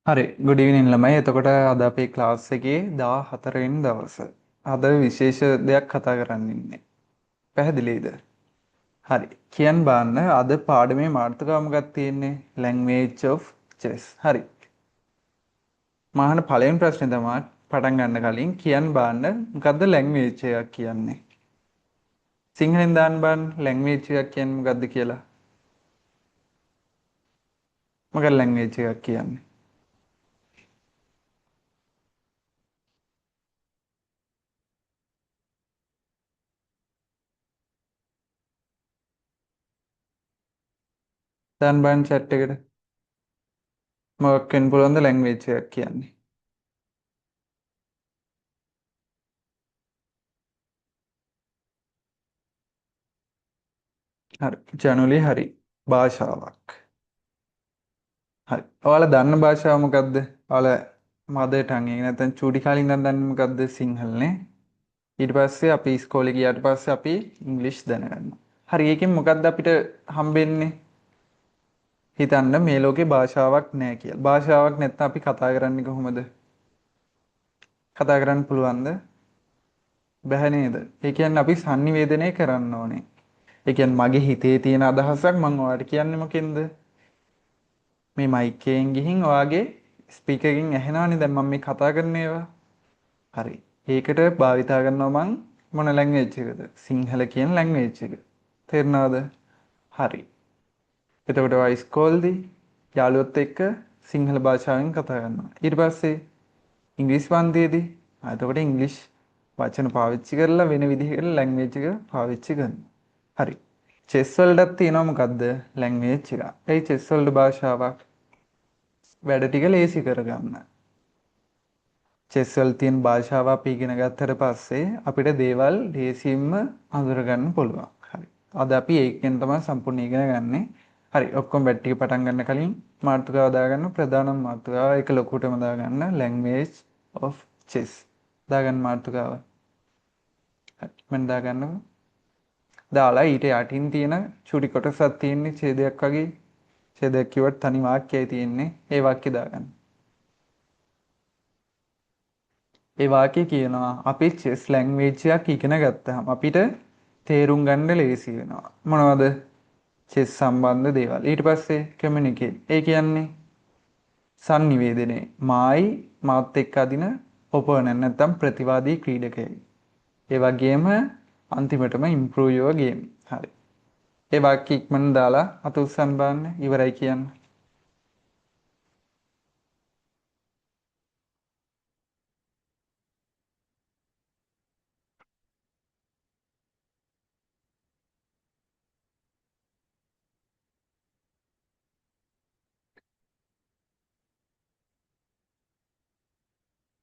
හරි good evening ළමයි. එතකොට අද අපේ ක්ලාස් එකේ 14 වෙනි දවස. අද විශේෂ දෙයක් කතා කරන්න ඉන්නේ. පැහැදිලිද? හරි. කියන්න බාන්න අද පාඩමේ මාතෘකාව මොකක්ද තියෙන්නේ? Language of chess. හරි. මහාන පළවෙනි ප්‍රශ්නේ තමයි පටන් ගන්න කලින් කියන්න බාන්න මොකද්ද language එකක් කියන්නේ? සිංහලෙන් දාන්න බාන්න language එකක් කියන්නේ මොකද්ද කියලා. මොකක්ද language එකක් කියන්නේ? දාන්න බාන්න chat එකට. මොකක් වෙන්න පුළුවන්ද language එකක් කියන්නේ? හරි. ජනුලි හරි. භාෂාවක්. හරි. ඔයාලා දන්න භාෂාව මොකද්ද? ඔයාලා මදර් ටං එක නැත්නම් චූටි කාලේ ඉඳන් දන්නේ මොකද්ද? සිංහලනේ. ඊට පස්සේ අපි ඉස්කෝලේ ගියාට පස්සේ අපි ඉංග්‍රීසි දැනගන්නවා. හරි. ඒකෙන් මොකද්ද අපිට හම්බෙන්නේ? හිතන්න මේ ලෝකේ භාෂාවක් නැහැ කියලා. භාෂාවක් නැත්නම් අපි කතා කරන්නේ කොහොමද? කතා කරන්න පුළුවන්ද? බැහැ නේද? ඒ කියන්නේ අපි sannivedanaya කරන්න ඕනේ. ඒ කියන්නේ මගේ හිතේ තියෙන අදහසක් මම ඔයාලට කියන්නේ මොකෙන්ද? මේ මයික් එකෙන් ගිහින් ඔයාගේ ස්පීකර් එකකින් ඇහෙනවනේ දැන් මම මේ කතා කරන ඒවා. හරි. ඒකට භාවිතා කරනවා මං මොන ලැන්ග්වේජ් එකද? සිංහල කියන ලැන්ග්වේජ් එක. තේරෙනවද? හරි. එතකොට ඔයා ඉස්කෝලේදී යාළුවොත් එක්ක සිංහල භාෂාවෙන් කතා කරනවා. ඊට පස්සේ ඉංග්‍රීසි පන්තියේදී එතකොට ඉංග්‍රීසි වචන පාවිච්චි කරලා වෙන විදිහකට ලැන්ග්වේජ් එක පාවිච්චි කරනවා. හරි. චෙස් වලටත් තියෙනවා මොකද්ද? ලැන්ග්වේජ් එක. ඒ චෙස් වලට භාෂාවක් වැඩ ටික ලේසි කරගන්න. චෙස් වල තියෙන භාෂාව අපි ඉගෙන ගත්තට පස්සේ අපිට දේවල් ලේසියෙන්ම අඳුරගන්න පුළුවන්. හරි. අද අපි ඒකෙන් තමයි සම්පූර්ණ ඉගෙන ගන්නෙ. හරි. ඔක්කොම බැට් ටික පටන් ගන්න කලින් මාතෘකාව දාගන්න ප්‍රධානම මාතෘකාව ඒක ලොකුටම දාගන්න language of chess. දාගන්න මාතෘකාව. හරි. මම දාගන්නවා. දාලා ඊට යටින් තියෙන චුටි කොටසක් තියෙන්නේ ඡේදයක් වගේ. ඡේදයක් කිව්වට තනි වාක්‍යයයි තියෙන්නේ. ඒ වාක්‍ය දාගන්න. ඒ වාක්‍යය කියනවා අපි චෙස් ලැන්ග්වේජ් එකක් ඉගෙන ගත්තාම අපිට තේරුම් ගන්න ලේසි වෙනවා. මොනවද? චෙස් සම්බන්ධ දේවල්. ඊට පස්සේ කමියුනිකේට්. ඒ කියන්නේ sannivedanaye. මායි මාත් එක්ක අදින ඔපෝනන්ට් නැත්නම් ප්‍රතිවාදී ක්‍රීඩකයෙක්. ඒ වගේම අන්තිමටම improve your game. හරි. ඒ වාක්‍ය ඉක්මන දාලා අත උස්සන් බලන්න ඉවරයි කියන්න.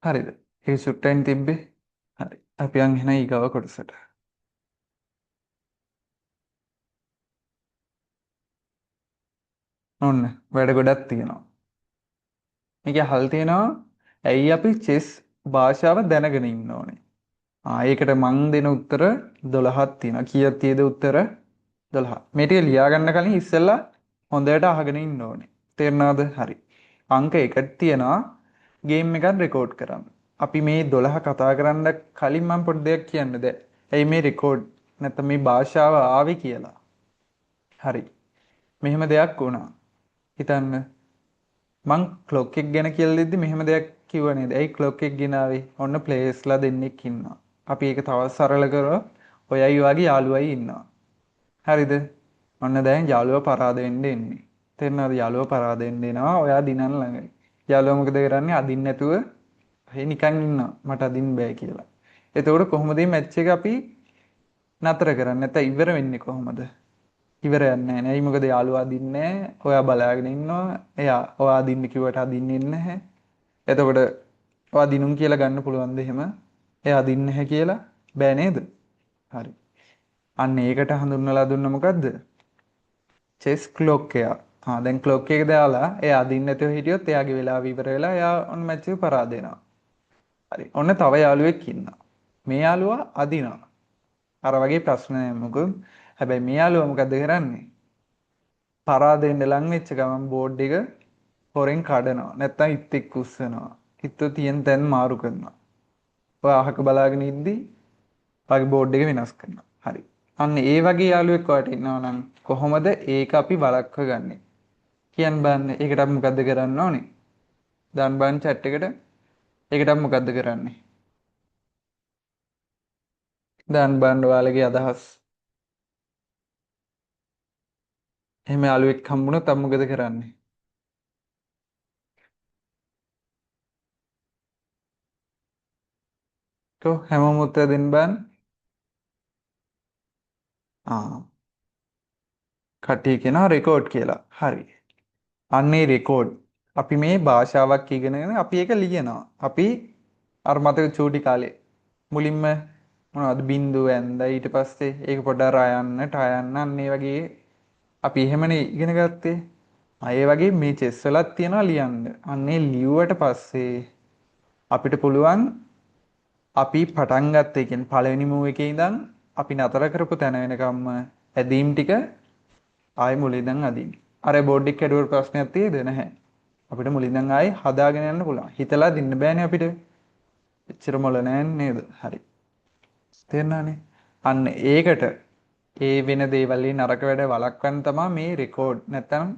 හරිද? ඒ සුට්ටෙන් තිබ්බේ. හරි. අපි යන් එහෙනම් ඊගව කොටසට. ඔන්න වැඩ ගොඩක් තියෙනවා. මේක අහල් තියෙනවා ඇයි අපි චෙස් භාෂාව දැනගෙන ඉන්න ඕනේ. ඒකට මං දෙන උත්තර 12ක් තියෙනවා. කීයක් තියෙද උත්තර? 12. මේ ටික ලියා ගන්න කලින් ඉස්සෙල්ලා හොඳට අහගෙන ඉන්න ඕනේ. තේරුණාද? හරි. අංක 1ක් තියෙනවා ගේම් එකක් රෙකෝඩ් කරන්න. අපි මේ 12 කතා කරන්න කලින් මම පොඩි දෙයක් කියන්න ද. ඇයි මේ රෙකෝඩ් නැත්නම් මේ භාෂාව ආවේ කියලා. හරි. මෙහෙම දෙයක් වුණා. හිතන්න මං ක්ලොක් එක ගැන කියලා දෙද්දි මෙහෙම දෙයක් කිව්ව නේද? ඇයි ක්ලොක් එක ගෙනාවේ? ඔන්න ප්ලේයර්ස්ලා දෙන්නෙක් ඉන්නවා. අපි ඒක තවත් සරල කරලා ඔයයි වගේ යාළුවයි ඉන්නවා. හරිද? ඔන්න දැන් යාළුවා පරාද වෙන්න එන්නේ. තේරෙනවද? යාළුවා පරාද වෙන්න එනවා. ඔයා දිනන්න ළඟයි. යාළුවා මොකද කරන්නේ? අදින්න නැතුව එහෙ නිකන් ඉන්නවා. මට අදින්න බෑ කියලා. එතකොට කොහොමද මේ මැච් එක අපි නතර කරන්නේ? නැත්නම් ඉවර වෙන්නේ කොහොමද? ඉවරයක් නැහැ නේ. මොකද යාළුවා අදින්නේ නැහැ. ඔයා බලාගෙන ඉන්නවා. එයා ඔයා අදින්න කිව්වට අදින්නේ නැහැ. එතකොට ඔයා දිනුම් කියලා ගන්න පුළුවන්ද එහෙම? එයා අදින්නේ නැහැ කියලා බෑ නේද? හරි. අන්න ඒකට හඳුන්වලා දුන්න මොකද්ද? චෙස් ක්ලොක් එක. දැන් ක්ලොක් එක දාලා එයා අදින්න නැතුව හිටියොත් එයාගේ වෙලාව ඉවර වෙලා එයා ඔන්න මැච් එක පරාද වෙනවා. හරි. ඔන්න තව යාළුවෙක් ඉන්නවා. මේ යාළුවා අදිනවා. අර වගේ ප්‍රශ්න නෑ මොකද? හැබැයි මේ යාළුවා මොකද කරන්නේ? පරාද වෙන්න ලං වෙච්ච ගමන් බෝඩ් එක හොරෙන් කඩනවා. නැත්තම් ඉත්තෙක් උස්සනවා. ඉත්තු තියෙන තැන් මාරු කරනවා. ඔය අහක බලාගෙන ඉද්දි ඔයාගේ බෝඩ් එක වෙනස් කරනවා. හරි. අන්න ඒ වගේ යාළුවෙක් ඔයාලට ඉන්නවා නම් කොහොමද ඒක අපි වළක්ව ගන්නෙ? කියන්න බෑනේ. ඒකට අපි මොකද්ද කරන්න ඕනේ? දාන්න බෑන් chat එකට. ඒකට අපි මොකද්ද කරන්නේ? දාන්න බෑන් ඔයාලගේ අදහස්. එහෙම යාළුවෙක් හම්බුනොත් අපි මොකද කරන්නේ? හැමෝම උත්තර දෙන්න බෑන්. ආ කට්ටිය කියනවා රෙකෝඩ් කියලා. හරි. අන්නේ රෙකෝඩ්. අපි මේ භාෂාවක් ඉගෙනගෙන අපි ඒක ලියනවා. අපි අර මතක චූටි කාලේ මුලින්ම මොනවද බින්දුව ඇන්දා ඊට පස්සේ ඒක පොඩ්ඩක් රයන්න ටයන්න අන්න ඒ වගේ අපි එහෙමනේ ඉගෙන ගත්තේ. ඒ වගේ මේ චෙස් වලත් තියනවා ලියන්න. අන්නේ ලියුවට පස්සේ අපිට පුළුවන් අපි පටන් ගත්තේ කියන්නේ පළවෙනි මූව් එකේ ඉඳන් අපි නතර කරපු තැන වෙනකම්ම ඇදීම් ටික ආයෙ මුලින් ඉඳන් අදින්න. අර බෝඩ් එක කැඩුවට ප්‍රශ්නයක් තියෙද නැහැ. අපිට මුලින් ඉඳන් ආයෙ හදාගෙන යන්න පුළුවන්. හිතලා දින්න බෑනේ අපිට. එච්චර මොළ නෑ නේද? හරි. තේරුණානේ? අන්න ඒකට ඒ වෙන දේවල් නරක වැඩ වළක්වන්න තමයි මේ රෙකෝඩ් නැත්නම්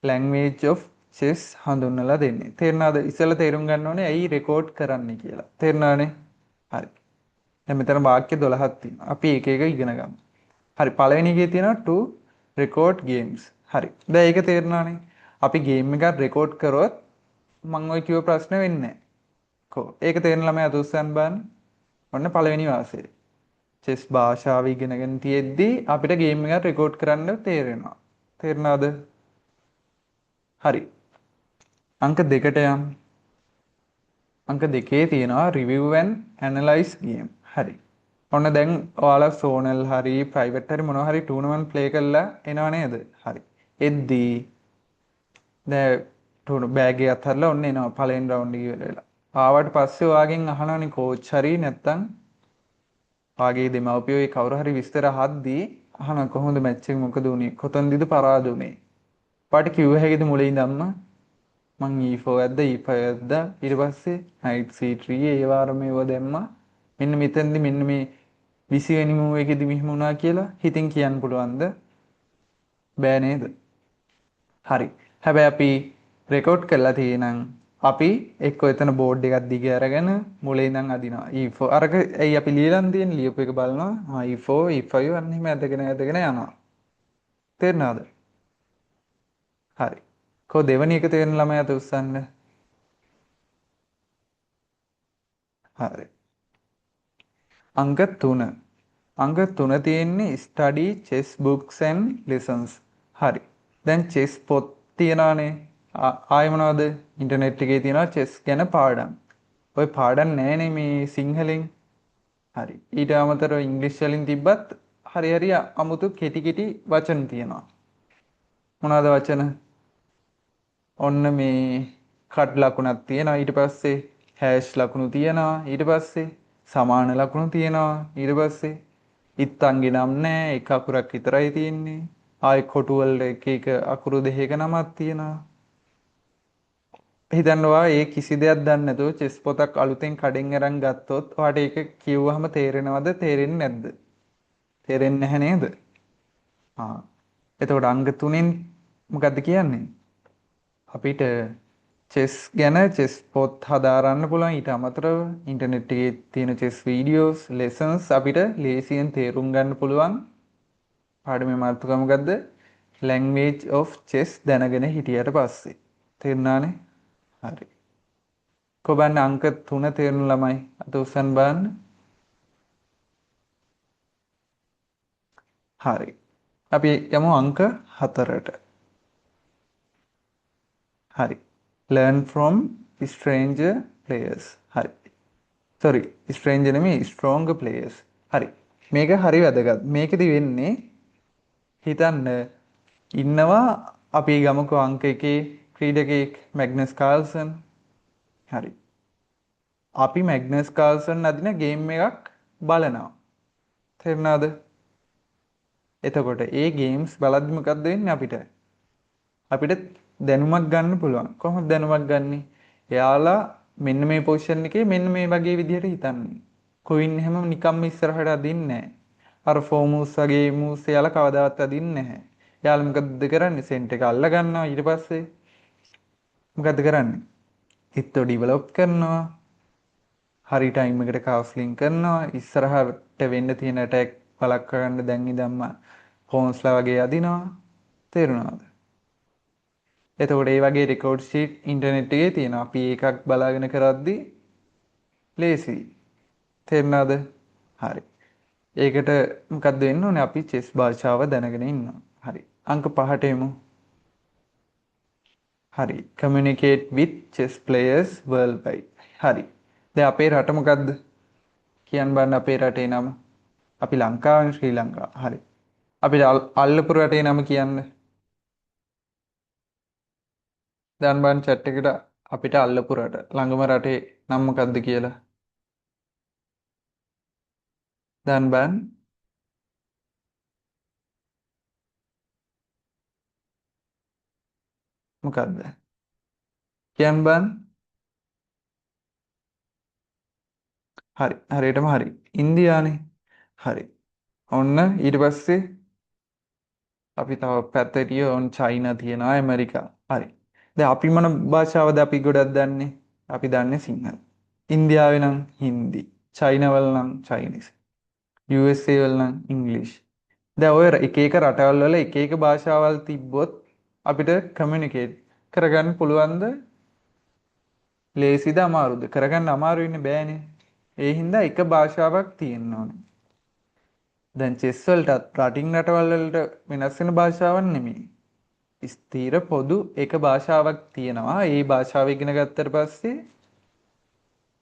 language of chess හඳුන්වලා දෙන්නේ. තේරුණාද? ඉස්සෙල්ලා තේරුම් ගන්න ඕනේ ඇයි රෙකෝඩ් කරන්නේ කියලා. තේරුණානේ? හරි. දැන් මෙතන වාක්‍ය 12ක් තියෙනවා. අපි එක එක ඉගෙන ගමු. හරි පළවෙනි එකේ තියෙනවා to record games. හරි. දැන් ඒක තේරුණානේ. අපි ගේම් එකක් රෙකෝඩ් කරොත් මම ඔය කිව්ව ප්‍රශ්න වෙන්නේ නැහැ. කො ඒක තේරෙන ළමයා දුස්සන් බලන්න. ඔන්න පළවෙනි වාසය. චෙස් භාෂාව ඉගෙනගෙන තියෙද්දි අපිට ගේම් එකක් රෙකෝඩ් කරන්න තේරෙනවා. තේරුණාද? හරි. අංක 2ට යම්. අංක 2 තියෙනවා review and analyze game. හරි. ඔන්න දැන් ඔයාලා සෝනල් හරි ප්‍රයිවට් හරි මොනවා හරි ටූර්නමන්ට් ප්ලේ කරලා එනව නේද? හරි. එද්දී දැන් බෑග් එක අත්හැරලා ඔන්න එනවා පළවෙනි රවුන්ඩ් එක ඉවර වෙලා. ආවට පස්සේ ඔයාගෙන් අහනවනේ කෝච් හරි නැත්තම් ඔයාගේ දෙමව්පියෝ ඒ කවුරු හරි විස්තර අහද්දී අහන කොහොමද මැච් එක මොකද උනේ? කොතනදීද පරාද උනේ? පාට කිව්ව හැකිද මුලින් ඉඳන්ම මං E4 ඇද්ද E5 ඇද්ද ඊට පස්සේ knight C3 ඒ වාරම ඒව දැම්මා. මෙන්න මෙතෙන්දි මෙන්න මේ 20 වෙනි මූව් එකේදී මෙහෙම වුණා කියලා හිතින් කියන්න පුළුවන්ද? බෑ නේද? හරි. හැබැයි අපි රෙකෝඩ් කරලා තියෙනම් අපි එක්ක එතන බෝඩ් එකක් දිගේ අරගෙන මුලින් ඉඳන් අදිනවා. E4 අරක ඇයි අපි ලියලන් තියෙන ලියපු එක බලනවා. E4 E5 අන්න එහෙම ඇදගෙන යනවා. තේරුණාද? හරි. කො දෙවැනි එක තේරෙන ළමයාට උස්සන්න. හරි. අංක 3. අංක 3 තියෙන්නේ study chess books and lessons. හරි. දැන් chess පොත් තියනවානේ. ආයෙ මොනවද? ඉන්ටර්නෙට් එකේ තියෙනවා chess ගැන පාඩම්. ඔය පාඩම් නෑනේ මේ සිංහලෙන්. හරි. ඊට අමතරව ඉංග්‍රීසි වලින් තිබ්බත් හරි හරි අමුතු කෙටි කෙටි වචන තියෙනවා. මොනවාද වචන? ඔන්න මේ කට් ලකුණක් තියෙනවා. ඊට පස්සේ හෑෂ් ලකුණු තියෙනවා. ඊට පස්සේ සමාන ලකුණු තියෙනවා. ඊට පස්සේ ඉත්තන්ගේ නම් නෑ. එක අකුරක් විතරයි තියෙන්නේ. ආයෙ කොටු වල එක එක අකුරු දෙකක නමක් තියෙනවා. හිතන්නවා ඒ කිසි දෙයක් දන්නේ නැතුව චෙස් පොතක් අලුතෙන් කඩෙන් අරන් ගත්තොත් ඔයාට ඒක කියවුවහම තේරෙනවද තේරෙන්නේ නැද්ද? තේරෙන්නේ නැහැ නේද? එතකොට අංග 3න් මොකද්ද කියන්නේ? අපිට චෙස් ගැන චෙස් පොත් හදාරන්න පුළුවන්. ඊට අමතරව ඉන්ටර්නෙට් එකේ තියෙන චෙස් වීඩියෝස් ලෙසන්ස් අපිට ලේසියෙන් තේරුම් ගන්න පුළුවන්. පාඩමේ මාතෘකාව මොකද්ද? language of chess දැනගෙන හිටියට පස්සේ. තේරුණානේ? හරි. කොබන්න අංක 3 තේරුණු ළමයි අත උස්සන් බලන්න. හරි. අපි යමු අංක 4ට. හරි. learn from stranger players. හරි. sorry stranger නෙමෙයි stronger players. හරි. මේක හරි වැදගත්. මේකෙදි වෙන්නේ හිතන්න ඉන්නවා අපි ගමුකෝ අංක 1 ක්‍රීඩකයෙක් මැග්නස් කාල්සන්. හරි. අපි මැග්නස් කාල්සන් අදින ගේම් එකක් බලනවා. තේරුණාද? එතකොට ඒ ගේම්ස් බලද්දි මොකද්ද වෙන්නේ අපිට? අපිට දැනුමක් ගන්න පුළුවන්. කොහොමද දැනුමක් ගන්නෙ? එයාලා මෙන්න මේ පොසිෂන් එකේ මෙන්න මේ වගේ විදිහට හිතන්නේ. කුයින් එහෙම නිකම්ම ඉස්සරහට අදින්නේ නැහැ. අර ෆෝමූස් වගේ මූස් එයාලා කවදාවත් අදින්නේ නැහැ. එයාලා මොකද කරන්නේ? සෙන්ට් එක අල්ල ගන්නවා ඊට පස්සේ මොකද කරන්නේ? හිත ඩිවලොප් කරනවා. හරි ටයිම් එකට කවුන්ස්ලින් කරනවා. ඉස්සරහට වෙන්න තියෙන ඇටැක් වළක්වා ගන්න දැන් ඉඳන්ම ෆෝන්ස්ලා වගේ අදිනවා. තේරුණාද? එතකොට ඒ වගේ රෙකෝඩ් ෂීට් ඉන්ටර්නෙට් එකේ තියෙනවා. අපි එකක් බලාගෙන කරද්දී ලේසි. තේරුණාද? හරි. ඒකට මොකක්ද වෙන්න ඕනේ? අපි චෙස් භාෂාව දැනගෙන ඉන්නවා. හරි. අංක 5ට එමු. හරි. communicate with chess players worldwide. හරි. දැන් අපේ රට මොකද්ද? කියන්න බලන්න අපේ රටේ නම. අපි ලංකාවෙන් ශ්‍රී ලංකාව. හරි. අපිට අල්ලපු රටේ නම කියන්න. දැන් බලන්න chat එකට අපිට අල්ලපු රට ළඟම රටේ නම මොකද්ද කියලා. දැන් බලන්න මොකද්ද? කියන්න බලන්න. හරි. හරියටම හරි. ඉන්දියානේ. හරි. ඔන්න ඊට පස්සේ අපි තව පැත්තට ඔන් චයිනා තියෙනවා ඇමරිකා. හරි. දැන් අපි මොන භාෂාවද අපි ගොඩක් දන්නේ? අපි දන්නේ සිංහල. ඉන්දියාවේ නම් හින්දි. චයිනා වල නම් චයිනීස්. USA වල නම් ඉංග්‍රීසි. දැන් ඔය එක එක රටවල් වල එක එක භාෂාවල් තිබ්බොත් අපිට කමියුනිකේට් කරගන්න පුළුවන්ද? ලේසිද අමාරුද? කරගන්න අමාරු වෙන්නේ බෑනේ. ඒ හින්දා එක භාෂාවක් තියෙන්න ඕනේ. දැන් චෙස් වලටත් රටින් රටවල් වලට වෙනස් වෙන භාෂාවක් නෙමෙයි. ස්ථීර පොදු එක භාෂාවක් තියෙනවා. ඒ භාෂාව ඉගෙන ගත්තට පස්සේ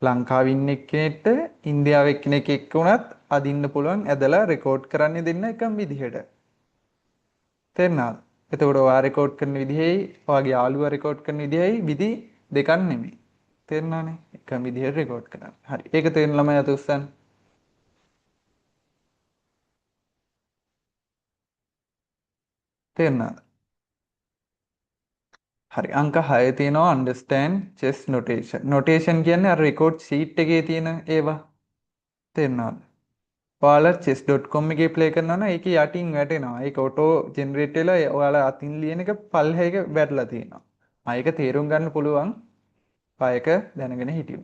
ලංකාවේ ඉන්න එක්කෙනෙක්ට ඉන්දියාවේ එක්කෙනෙක් එක්ක උනත් අදින්න පුළුවන් ඇදලා රෙකෝඩ් කරන්න දෙන්න එකම විදිහට. තේරුණාද? එතකොට ඔයා රෙකෝඩ් කරන විදිහයි ඔයාගේ යාළුවා රෙකෝඩ් කරන විදිහයි විදි දෙකක් නෙමෙයි. තේරුණානේ? එකම විදිහට රෙකෝඩ් කරන්න. හරි. ඒක තේරුණ ළමයි අත උස්සන්න. තේරුණාද? හරි. අංක 6 තියෙනවා understand chess notation. notation කියන්නේ අර රෙකෝඩ් ෂීට් එකේ තියෙන ඒවා. තේරුණාද? ඔයාලා chess.com එකේ ප්ලේ කරනවා නම් ඒකේ යටින් වැටෙනවා. ඒක ඔටෝ ජෙනරේට් වෙලා ඔයාලා අතින් ලියන එක පල්ලෙහාක වැටලා තියෙනවා. ඒක තේරුම් ගන්න පුළුවන්. පායක දැනගෙන හිටියු.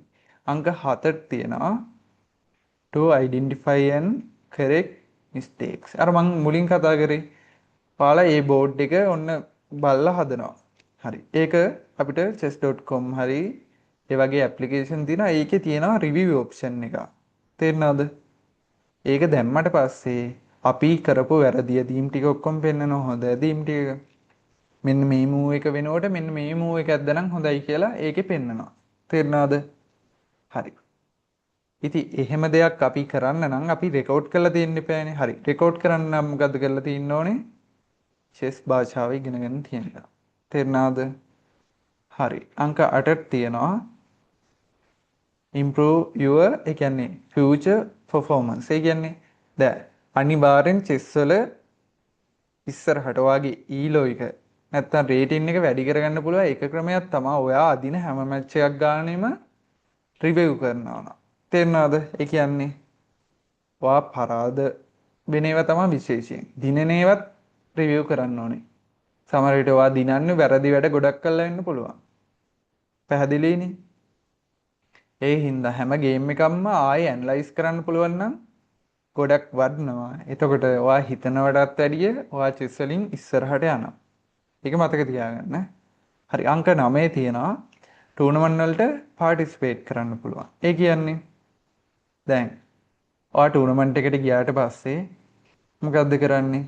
අංක 7ට තියෙනවා to identify and correct mistakes. අර මං මුලින් කතා කරේ. ඔයාලා මේ බෝඩ් එක ඔන්න බලලා හදනවා. හරි. ඒක අපිට chess.com හරි ඒ වගේ ඇප්ලිකේෂන් තියෙනවා. ඒකේ තියෙනවා රිවිව් ඔප්ෂන් එක. තේරුණාද? ඒක දැම්මට පස්සේ අපි කරපු වැරදි ඇදීම් ටික ඔක්කොම පෙන්නනවා. හොඳ ඇදීම් ටික. මෙන්න මේ මූව් එක වෙනකොට මෙන්න මේ මූව් එක ඇද්දනම් හොඳයි කියලා ඒකේ පෙන්නනවා. තේරුණාද? හරි. ඉතින් එහෙම දෙයක් අපි කරන්න නම් අපි රෙකෝඩ් කරලා තියෙන්න එපානේ. හරි. රෙකෝඩ් කරන්න නම් මොකද්ද කරලා තියෙන්න ඕනේ? chess භාෂාව ඉගෙන ගන්න තියෙනවා. තේරුණාද? හරි. අංක 8ට තියෙනවා improve your ඒ කියන්නේ future performance. ඒ කියන්නේ දැන් අනිවාර්යෙන් chess වල ඉස්සරහට ඔයාගේ ඊලෝ එක නැත්තම් රේටින් එක වැඩි කරගන්න පුළුවන් එක ක්‍රමයක් තමයි ඔයා අදින හැම මැච් එකක් ගානෙම රිවිව් කරනවා නම්. තේරුණාද? ඒ කියන්නේ ඔයා පරාද වෙන ඒවා තමයි විශේෂයෙන්. දිනන ඒවත් රිවිව් කරන්න ඕනේ. සමහර විට ඔයා දිනන්නේ වැරදි වැඩ ගොඩක් කරලා වෙන්න පුළුවන්. පැහැදිලිනේ? ඒ හින්දා හැම ගේම් එකක්ම ආයෙ ඇනලයිස් කරන්න පුළුවන් නම් ගොඩක් වඩනවා. එතකොට ඔයා හිතනවටත් වැඩිය ඔයා චෙස් වලින් ඉස්සරහට යනවා. ඒක මතක තියාගන්න. හරි. අංක 9 තියෙනවා ටූර්නමන්ට් වලට පාටිසිපේට් කරන්න පුළුවන්. ඒ කියන්නේ දැන් ඔයා ටූර්නමන්ට් එකට ගියාට පස්සේ මොකද්ද කරන්නේ?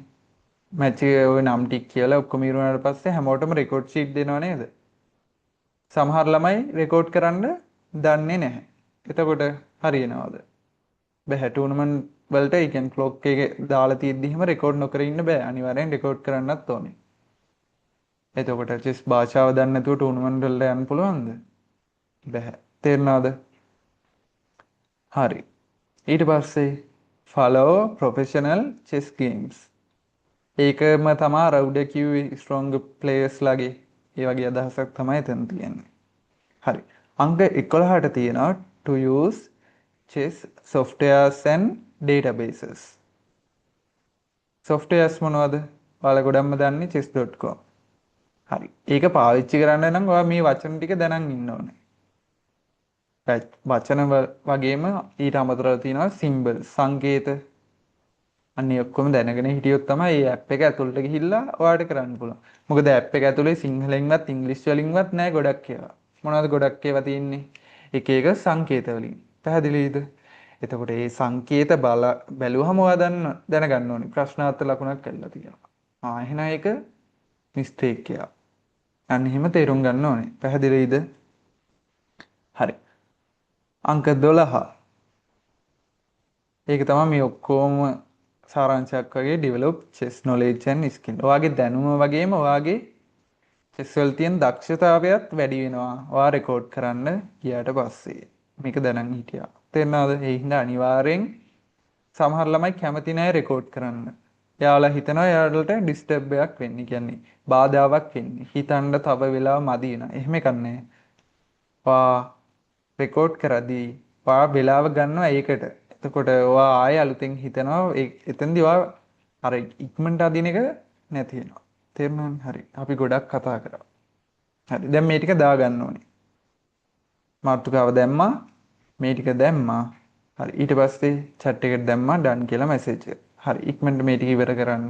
මැච් එකේ ඔය නම් ටික කියලා ඔක්කොම ඉරුණාට පස්සේ හැමෝටම රෙකෝඩ් ෂීට් දෙනව නේද? සමහර ළමයි රෙකෝඩ් කරන්න දන්නේ නැහැ. එතකොට හරියනවද? බැහැ. ටූර්නමන්ට් වලට ඒ කියන්නේ ක්ලොක් එකේ දාලා තියෙද්දි එහෙම රෙකෝඩ් නොකර ඉන්න බෑ. අනිවාර්යෙන් රෙකෝඩ් කරන්නත් ඕනේ. එතකොට චෙස් භාෂාව දන්නේ නැතුව ටූර්නමන්ට් වලට යන්න පුළුවන්ද? බැහැ. තේරුණාද? හරි. ඊට පස්සේ follow professional chess games. ඒකම තමයි රවුඩ කිව්වේ ස්ට්‍රොංග් ප්ලේයර්ස් ලාගේ. ඒ වගේ අදහසක් තමයි එතන තියෙන්නේ. හරි. අංක 11ට තියෙනවා to use chess softwares and databases. softwares මොනවද? ඔයාලා ගොඩක්ම දන්නේ chess.com. හරි. ඒක පාවිච්චි කරන්න නම් ඔයා මේ වචන ටික දැනන් ඉන්න ඕනේ. වචන වගේම ඊට අමතරව තියෙනවා සිම්බල් සංකේත. අන්නේ ඔක්කොම දැනගෙන හිටියොත් තමයි මේ ඇප් එක ඇතුළට ගිහිල්ලා ඔයාලට කරන්න පුළුවන්. මොකද ඇප් එක ඇතුලේ සිංහලෙන්වත් ඉංග්‍රීසි වලින්වත් නැහැ ගොඩක් ඒවා. මොනවද ගොඩක් ඒවා තියෙන්නේ? එක එක සංකේත වලින්. පැහැදිලිද? එතකොට මේ සංකේත බැලුවම ඔයා දැනගන්න ඕනේ ප්‍රශ්නාර්ථ ලකුණක් ඇවිල්ලා තියෙනවා. එහෙනම් ඒක මිස්ටේක් එකක්. අන්න එහෙම තේරුම් ගන්න ඕනේ. පැහැදිලිද? හරි. අංක 12. ඒක තමයි මේ ඔක්කොම සාරාංශයක් වගේ develop chess knowledge and skill. ඔයාගේ දැනුම වගේම ඔයාගේ chess වල තියෙන දක්ෂතාවයත් වැඩි වෙනවා. ඔයා රෙකෝඩ් කරන්න ගියාට පස්සේ. මේක දැනන් හිටියා. තේරෙනවද? ඒ හින්දා අනිවාර්යෙන් සමහර ළමයි කැමති නැහැ රෙකෝඩ් කරන්න. එයාලා හිතනවා එයාලට ඩිස්ටර්බ් එකක් වෙන්නේ. කියන්නේ බාධාවක් වෙන්නේ. හිතන්න තව වෙලාව මදි වෙනවා. එහෙම එකක් නැහැ. ඔයා රෙකෝඩ් කරද්දී ඔයා වෙලාව ගන්නවා ඒකට. එතකොට ඔයා ආයෙ අලුතෙන් හිතනවා එතෙන්දී ඔයා අර ඉක්මනට අදින එක නැති වෙනවා. තේරුණානේ? හරි. අපි ගොඩක් කතා කරා. හරි. දැන් මේ ටික දාගන්න ඕනේ. මාතෘකාව දැම්මා. මේ ටික දැම්මා. හරි. ඊට පස්සේ chat එකට දැම්මා done කියලා message එක. හරි. ඉක්මනට මේ ටික ඉවර කරන්න.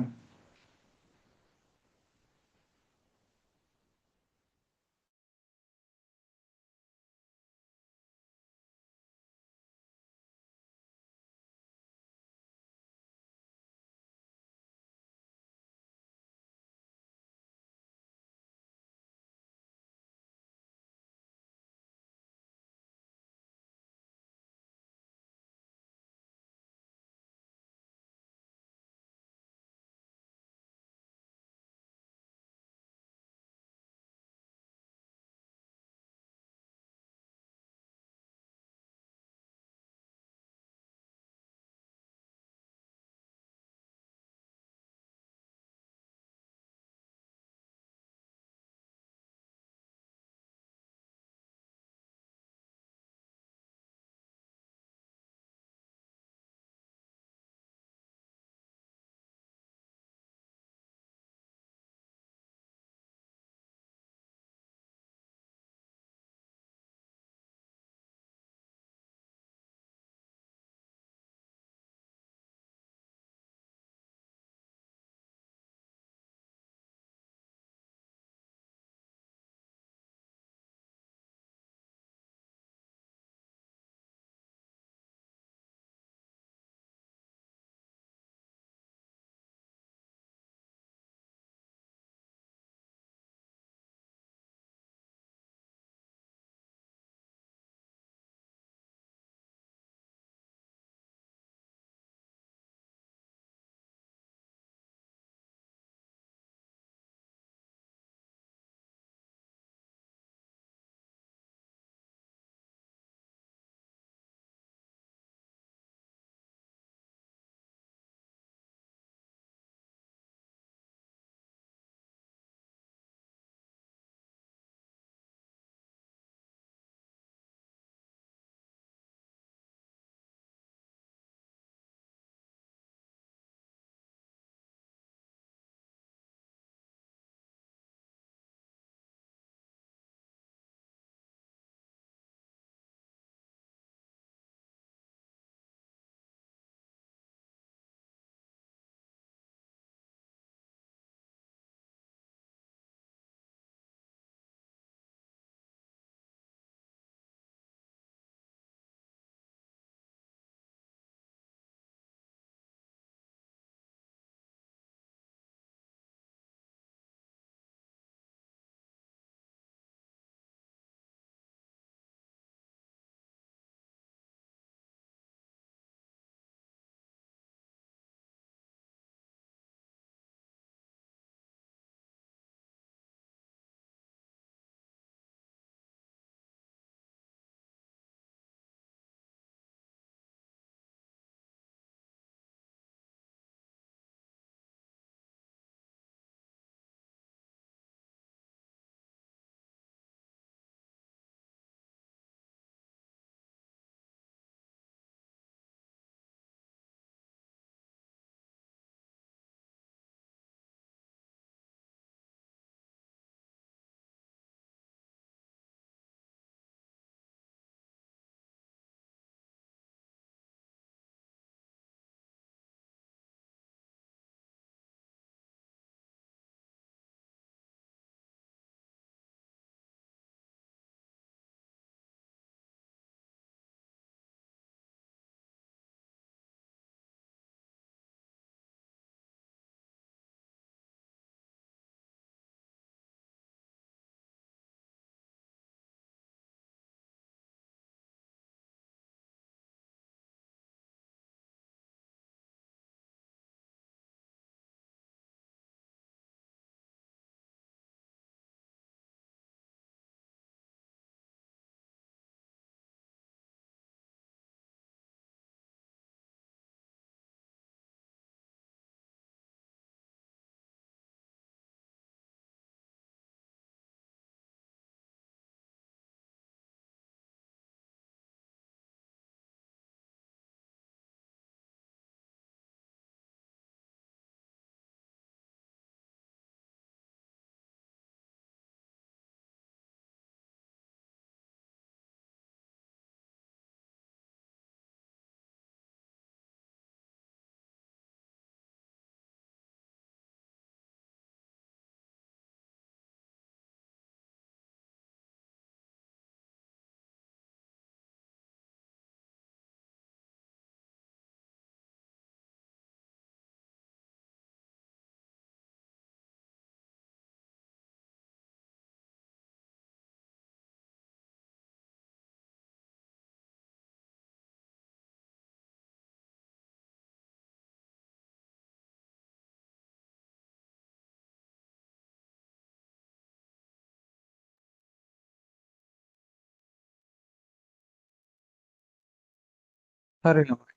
හරියනවා.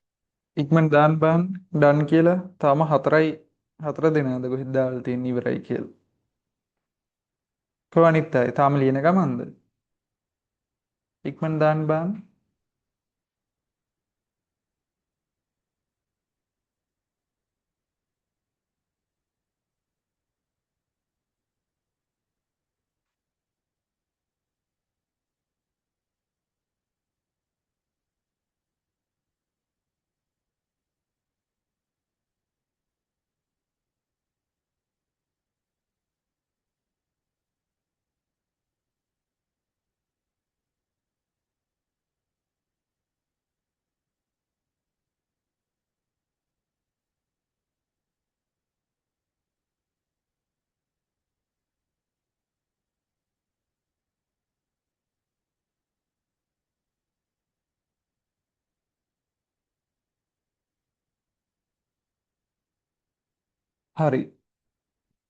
ඉක්මනට දාන්න බෑන් ඩන් කියලා. තාම 4 දෙනාද කොහෙද දාලා තියෙන්නේ ඉවරයි කියලා. කොහොම අනිත් අය තාම ලියන ගමන්ද? ඉක්මනට දාන්න බෑන්. හරි.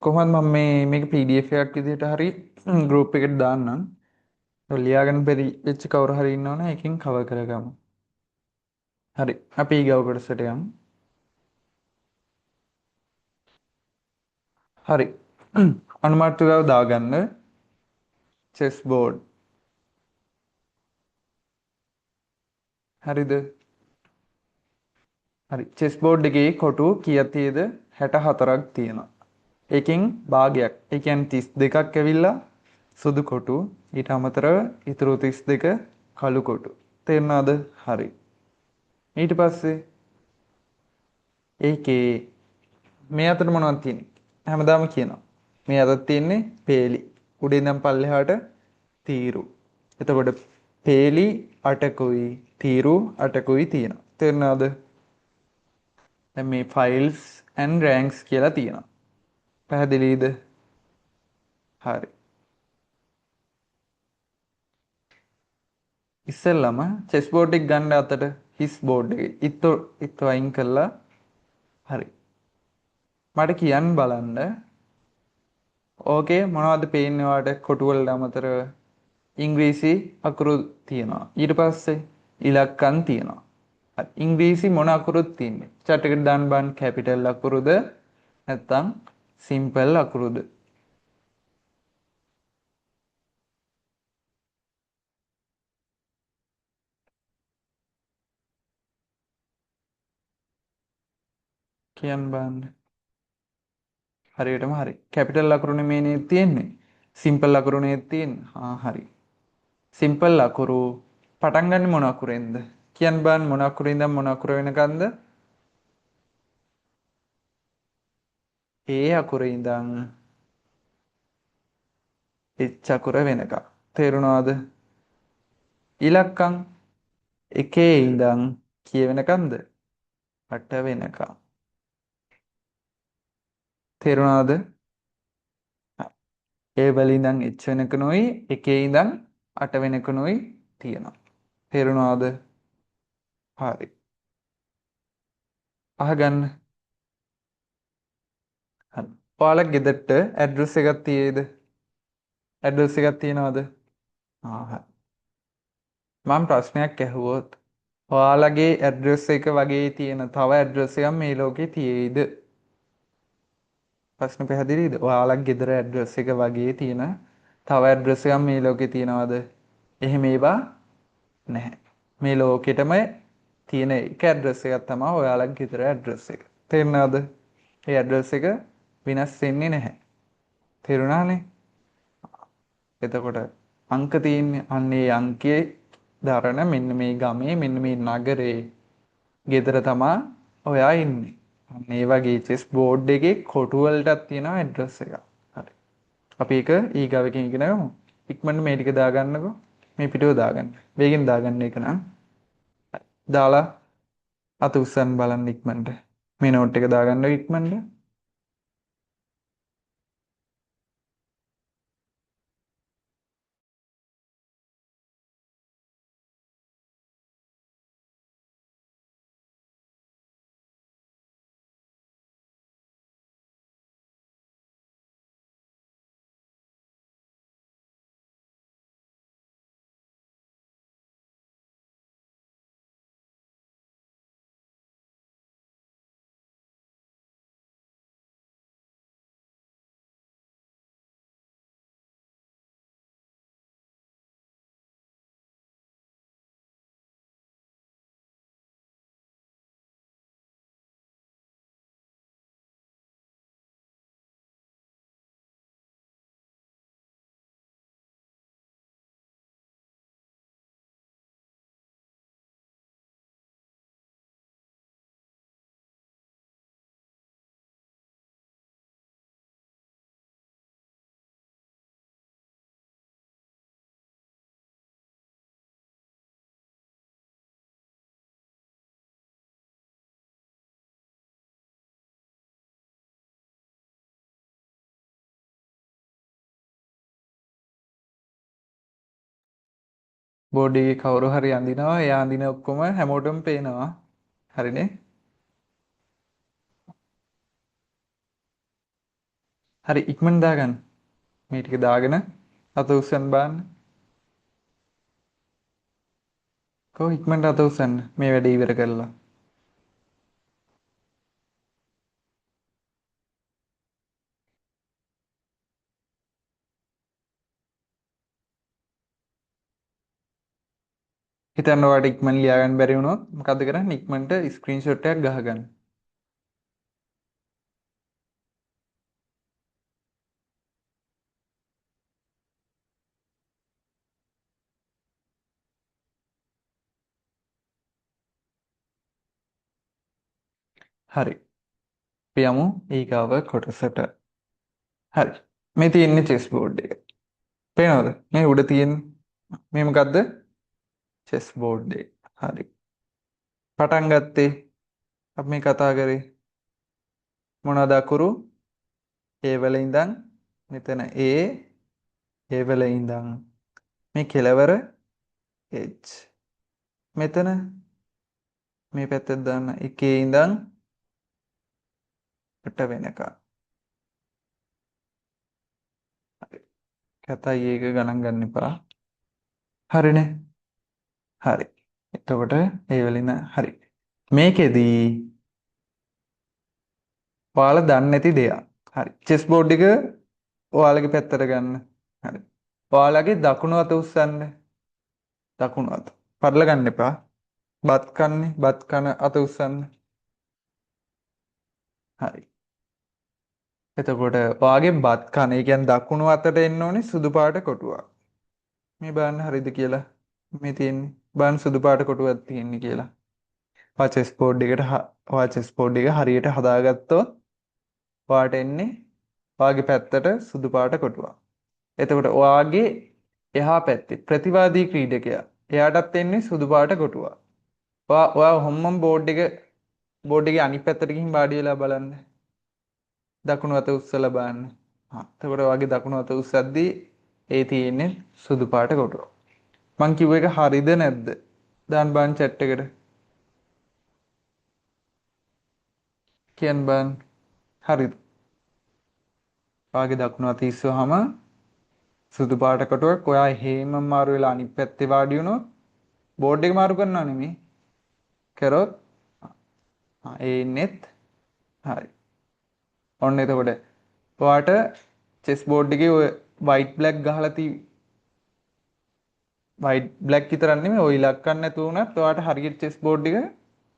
කොහොමද මම මේක PDF එකක් විදිහට හරි ගෲප් එකට දාන්නම්. ඔය ලියාගන්න බැරි වෙච්ච කවුරු හරි ඉන්නවනේ එකකින් කවර් කරගමු. හරි. අපි ඊගව කොටසට යමු. හරි. අනුමාත්‍රිකාව දාගන්න. Chess board. හරිද? හරි. චෙස් බෝඩ් එකේ කොටු කීයක් තියෙද? 64ක් තියෙනවා. ඒකෙන් භාගයක්. ඒ කියන්නේ 32ක් ඇවිල්ලා සුදු කොටු. ඊට අමතරව ඉතුරු 32 කළු කොටු. තේරුණාද? හරි. ඊට පස්සේ ඒකේ මේ අතර මොනවද තියෙන්නේ? හැමදාම කියනවා. මේ අතට තියෙන්නේ පේලි. උඩින් ඉඳන් පල්ලෙහාට තීරු. එතකොට පේලි 8කුයි තීරු 8කුයි තියෙනවා. තේරුණාද? දැන් මේ ෆයිල්ස් ඇන්ඩ් රෑන්ක්ස් කියලා තියෙනවා. පැහැදිලිද? හරි. ඉස්සෙල්ලම චෙස් බෝඩ් එක ගන්න අතට හිස් බෝඩ් එකේ ඉත්තු අයින් කළා. හරි. මට කියන්න බලන්න. ඕකේ මොනවද පේන්නේ ඔයාලට කොටු වලට අමතරව ඉංග්‍රීසි අකුරු තියෙනවා. ඊට පස්සේ ඉලක්කම් තියෙනවා. හරි. ඉංග්‍රීසි මොන අකුරුද තියෙන්නේ? chat එකට දාන්න බලන්න කැපිටල් අකුරුද නැත්නම් සිම්පල් අකුරුද? කියන්න බලන්න. හරියටම හරි. කැපිටල් අකුරුනේ මේ නේද තියෙන්නේ? සිම්පල් අකුරු නේද තියෙන්නේ? හරි. සිම්පල් අකුරු පටන් ගන්න මොන අකුරෙන්ද? කියන්න බලන්න මොන අකුරේ ඉඳන් මොන අකුර වෙනකන්ද? ඒ අකුරේ ඉඳන් එච් අකුර වෙනකම්. තේරුණාද? ඉලක්කම් එකේ ඉඳන් කිය වෙනකන්ද? 8 වෙනකම්. තේරුණාද? ඒ වල ඉඳන් එච් වෙනකනුයි එකේ ඉඳන් 8 වෙනකනුයි තියෙනවා. තේරුණාද? හරි. අහගන්න. හරි. ඔයාලා ගෙදරට ඇඩ්‍රස් එකක් තියේද? ඇඩ්‍රස් එකක් තියනවද? හරි. මම ප්‍රශ්නයක් ඇහුවොත් ඔයාලගේ ඇඩ්‍රස් එක වගේ තියෙන තව ඇඩ්‍රස් එකක් මේ ලෝකේ තියෙයිද? ප්‍රශ්න පැහැදිලිද? ඔයාලගේ ගෙදර ඇඩ්‍රස් එක වගේ තියෙන තව ඇඩ්‍රස් එකක් මේ ලෝකේ තියෙනවද? එහෙම ඒවා නැහැ. මේ ලෝකෙටම තියෙන එක ඇඩ්‍රස් එකක් තමයි ඔයාලගේ ගෙදර ඇඩ්‍රස් එක. තේරුණාද? ඒ ඇඩ්‍රස් එක වෙනස් වෙන්නේ නැහැ. තේරුණානේ? එතකොට අංක තියෙන්නේ අන්න ඒ අංකයේ දරන මෙන්න මේ ගමේ මෙන්න මේ නගරේ ගෙදර තමා ඔයා ඉන්නේ. අන්න ඒ වගේ චෙස් බෝඩ් එකේ කොටු වලටත් තියෙනවා ඇඩ්‍රස් එක. හරි. අපි ඒක ඊගාව එකකින් ඉගෙන ගමු. ඉක්මනට මේ ටික දාගන්නකෝ. මේ පිටුව දාගන්න. වේගෙන් දාගන්න එක නම්. දාලා අත උස්සන්න බලන්න ඉක්මනට. මේ නෝට් එක දාගන්න ඉක්මනට. බෝඩ් එකේ කවුරු හරි අඳිනවා. එයා අඳින ඔක්කොම හැමෝටම පේනවා. හරිනේ? හරි ඉක්මන දාගන්න. මේ ටික දාගෙන අත උස්සන්න බලන්න. කොහොම ඉක්මනට අත උස්සන්න මේ වැඩේ ඉවර කරලා. හිතන්න ඔයාලට ඉක්මන ලියා ගන්න බැරි වුණොත් මොකද්ද කරන්නේ? ඉක්මනට ස්ක්‍රීන්ෂොට් එකක් ගහගන්න. හරි. අපි යමු ඊගාව කොටසට. හරි. මේ තියෙන්නේ චෙස් බෝඩ් එක. පේනවද? මේ උඩ තියෙන මේ මොකද්ද? චෙස් බෝඩ් එක. හරි. පටන් ගත්තේ අපි මේ කතා කරේ මොනවද අකුරු? A වල ඉඳන් මෙතන A වල ඉඳන් මේ කෙලවර H. මෙතන මේ පැත්තට දාන්න එකේ ඉඳන් කට වෙනකම්. හරි. කතයි ඒක ගණන් ගන්න එපා. හරිනේ. හරි. එතකොට ඒ වලින් හරි. මේකෙදී ඔයාලා දන්නේ නැති දෙයක්. හරි. චෙස් බෝඩ් එක ඔයාලගේ පැත්තට ගන්න. හරි. ඔයාලගේ දකුණු අත උස්සන්න. දකුණු අත. පරල ගන්න එපා. බත් කන්නේ බත් කන අත උස්සන්න. හරි. එතකොට ඔයාගේ බත් කන, ඒ කියන්නේ දකුණු අතට එන්න ඕනේ සුදු පාට කොටුවක්. මේ බලන්න හරිද කියලා. මේ තියෙන්නේ. බලන්න සුදු පාට කොටුවක් තියෙන්නේ කියලා. ඔයා චෙස් බෝඩ් එකට ඔයා චෙස් බෝඩ් එක හරියට හදාගත්තොත් ඔයාට එන්නේ ඔයාගේ පැත්තට සුදු පාට කොටුවක්. එතකොට ඔයාගේ එහා පැත්තේ ප්‍රතිවාදී ක්‍රීඩකයා එයාටත් එන්නේ සුදු පාට කොටුවක්. ඔයා හොම්මම් බෝඩ් එකේ අනිත් පැත්තට ගිහින් වාඩි වෙලා බලන්න. දකුණු අත උස්සලා බලන්න. එතකොට ඔයාගේ දකුණු අත උස්සද්දී ඒ තියෙන්නේ සුදු පාට කොටුව. මං කිව්ව එක හරිද නැද්ද? දාන්න බලන්න chat එකට. කියන්න බලන්න. හරිද? ඔයාගේ දකුණු අත ඉස්සුවාම සුදු පාට කොටුවක්. ඔයා හේම මාරු වෙලා අනිත් පැත්තේ වාඩි වුණොත් බෝඩ් එක මාරු කරනවා නෙමෙයි. කරොත් ඒ ඉන්නෙත් හරි. ඔන්න එතකොට ඔයාට චෙස් බෝඩ් එකේ ඔය white black ගහලා white black විතරක් නෙමෙයි ඔය ඉලක්කම් නැතුව උනත් ඔයාට හරියට chess board එක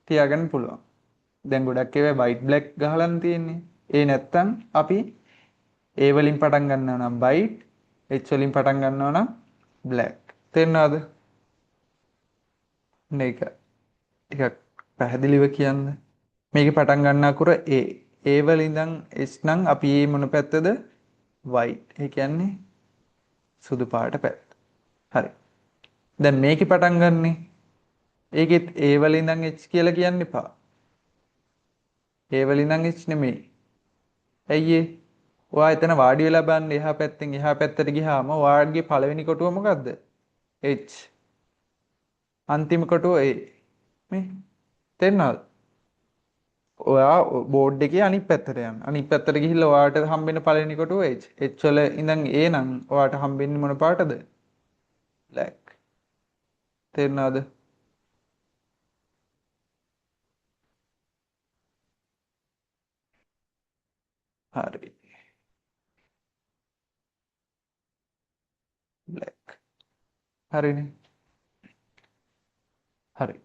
තියාගන්න පුළුවන්. දැන් ගොඩක් ඒවා white black ගහලානේ තියෙන්නේ. ඒ නැත්තම් අපි A වලින් පටන් ගන්නවා නම් white, H වලින් පටන් ගන්නවා නම් black. තේරෙනවද? මේක ටිකක් පැහැදිලිව කියන්න. මේකේ පටන් ගන්න අකුර A. A වල ඉඳන් H නම් අපි A මොන පැත්තද? white. ඒ කියන්නේ සුදු පාට පැත්ත. හරි. දැන් මේකේ පටන් ගන්නෙ ඒකෙත් A වල ඉඳන් H කියලා කියන්න එපා. A වල ඉඳන් H නෙමෙයි. ඇයි ඒ? ඔයා එතන වාඩි වෙලා බලන්න එහා පැත්තෙන් එහා පැත්තට ගියාම ඔයාගේ පළවෙනි කොටුව මොකද්ද? H. අන්තිම කොටුව A. මේ තේරෙනවද? ඔයා බෝඩ් එකේ අනිත් පැත්තට යන්න. අනිත් පැත්තට ගිහිල්ලා ඔයාට හම්බෙන පළවෙනි කොටුව H. H වල ඉඳන් A නම් ඔයාට හම්බෙන්නේ මොන පාටද? black. තේරෙනවද? හරි. black. හරිනේ. හරි.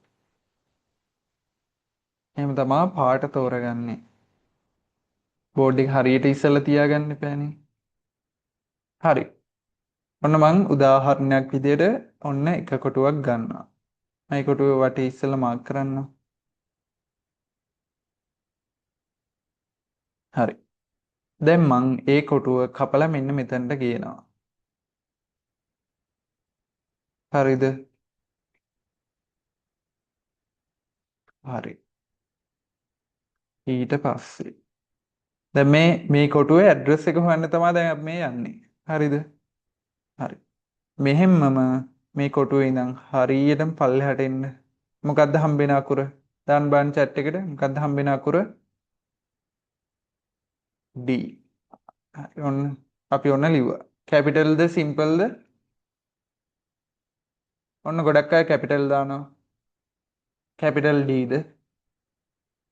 එහෙම තමයි පාට තෝරගන්නේ. බෝඩ් එක හරියට ඉස්සලා තියාගන්න එපානේ. හරි. ඔන්න මං උදාහරණයක් විදියට ඔන්න එක කොටුවක් ගන්නවා. මේ කොටුව වටේ ඉස්සලා මාක් කරන්න. හරි. දැන් මං ඒ කොටුව කපලා මෙන්න මෙතනට ගේනවා. හරිද? හරි. ඊට පස්සේ දැන් මේ කොටුවේ ඇඩ්‍රස් එක හොයන්න තමයි දැන් අපි මේ යන්නේ. හරිද? හරි. මෙහෙම්මම මේ කොටුවේ ඉඳන් හරියටම පල්ලෙහාට එන්න. මොකද්ද හම්බෙන අකුර? දාන්න බලන්න chat එකට. මොකද්ද හම්බෙන අකුර? D. හරි ඔන්න අපි ඔන්න ලිව්වා. කැපිටල්ද සිම්පල්ද? ඔන්න ගොඩක් අය කැපිටල් දානවා. කැපිටල් Dද?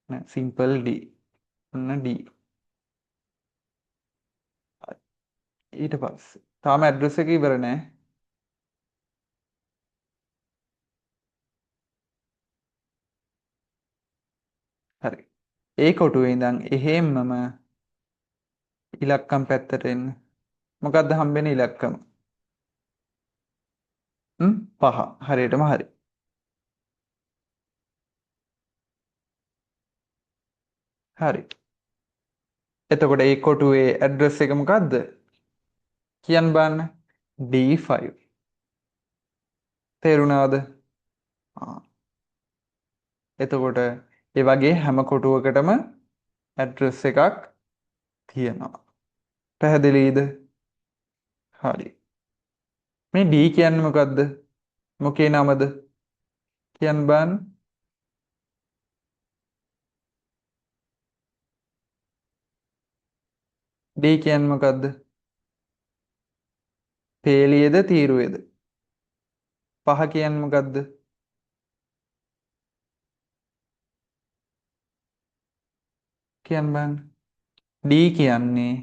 නෑ සිම්පල් D. ඔන්න D. ඊට පස්සේ තාම ඇඩ්‍රස් එක ඉවර නෑ. හරි. ඒ කොටුවේ ඉඳන් එහෙම්මම ඉලක්කම් පැත්තට එන්න. මොකද්ද හම්බෙන ඉලක්කම? 5. හරියටම හරි. හරි. එතකොට ඒ කොටුවේ ඇඩ්‍රස් එක මොකද්ද? කියන්න බලන්න. D5. තේරුණාද? ආ. එතකොට ඒ වගේ හැම කොටුවකටම ඇඩ්‍රස් එකක් තියෙනවා. පැහැදිලිද? හරි. මේ D කියන්නේ මොකද්ද? මොකේ නමද? කියන්න බලන්න. D කියන්නේ මොකද්ද? පේලියද තීරුවේද? 5 කියන්නේ මොකද්ද? කියන්න බලන්න. D කියන්නේ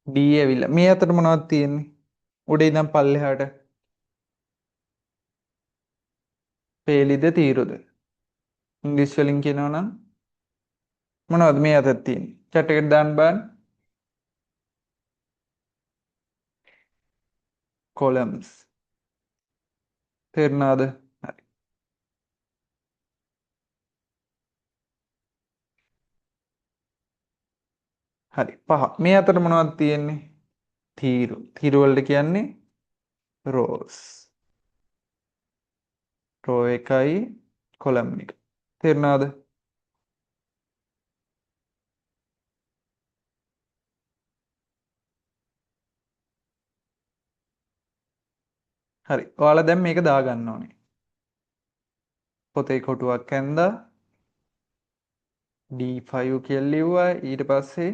D ඇවිල්ලා මේ අතර මොනවද තියෙන්නේ? උඩ ඉඳන් පල්ලෙහාට පේලිද තීරුද? ඉංග්‍රීසි වලින් කියනවා නම් මොනවද මේ අතර තියෙන්නේ? chat එකට දාන්න බලන්න. columns. තේරුණාද? හරි. හරි. 5. මේ අතර මොනවද තියෙන්නේ? තීරු. තීරු වලට කියන්නේ rows. row එකයි column එක. තේරුණාද? හරි. ඔයාලා දැන් මේක දාගන්න ඕනේ. පොතේ කොටුවක් ඇඳලා D5 කියලා ලිව්වා. ඊට පස්සේ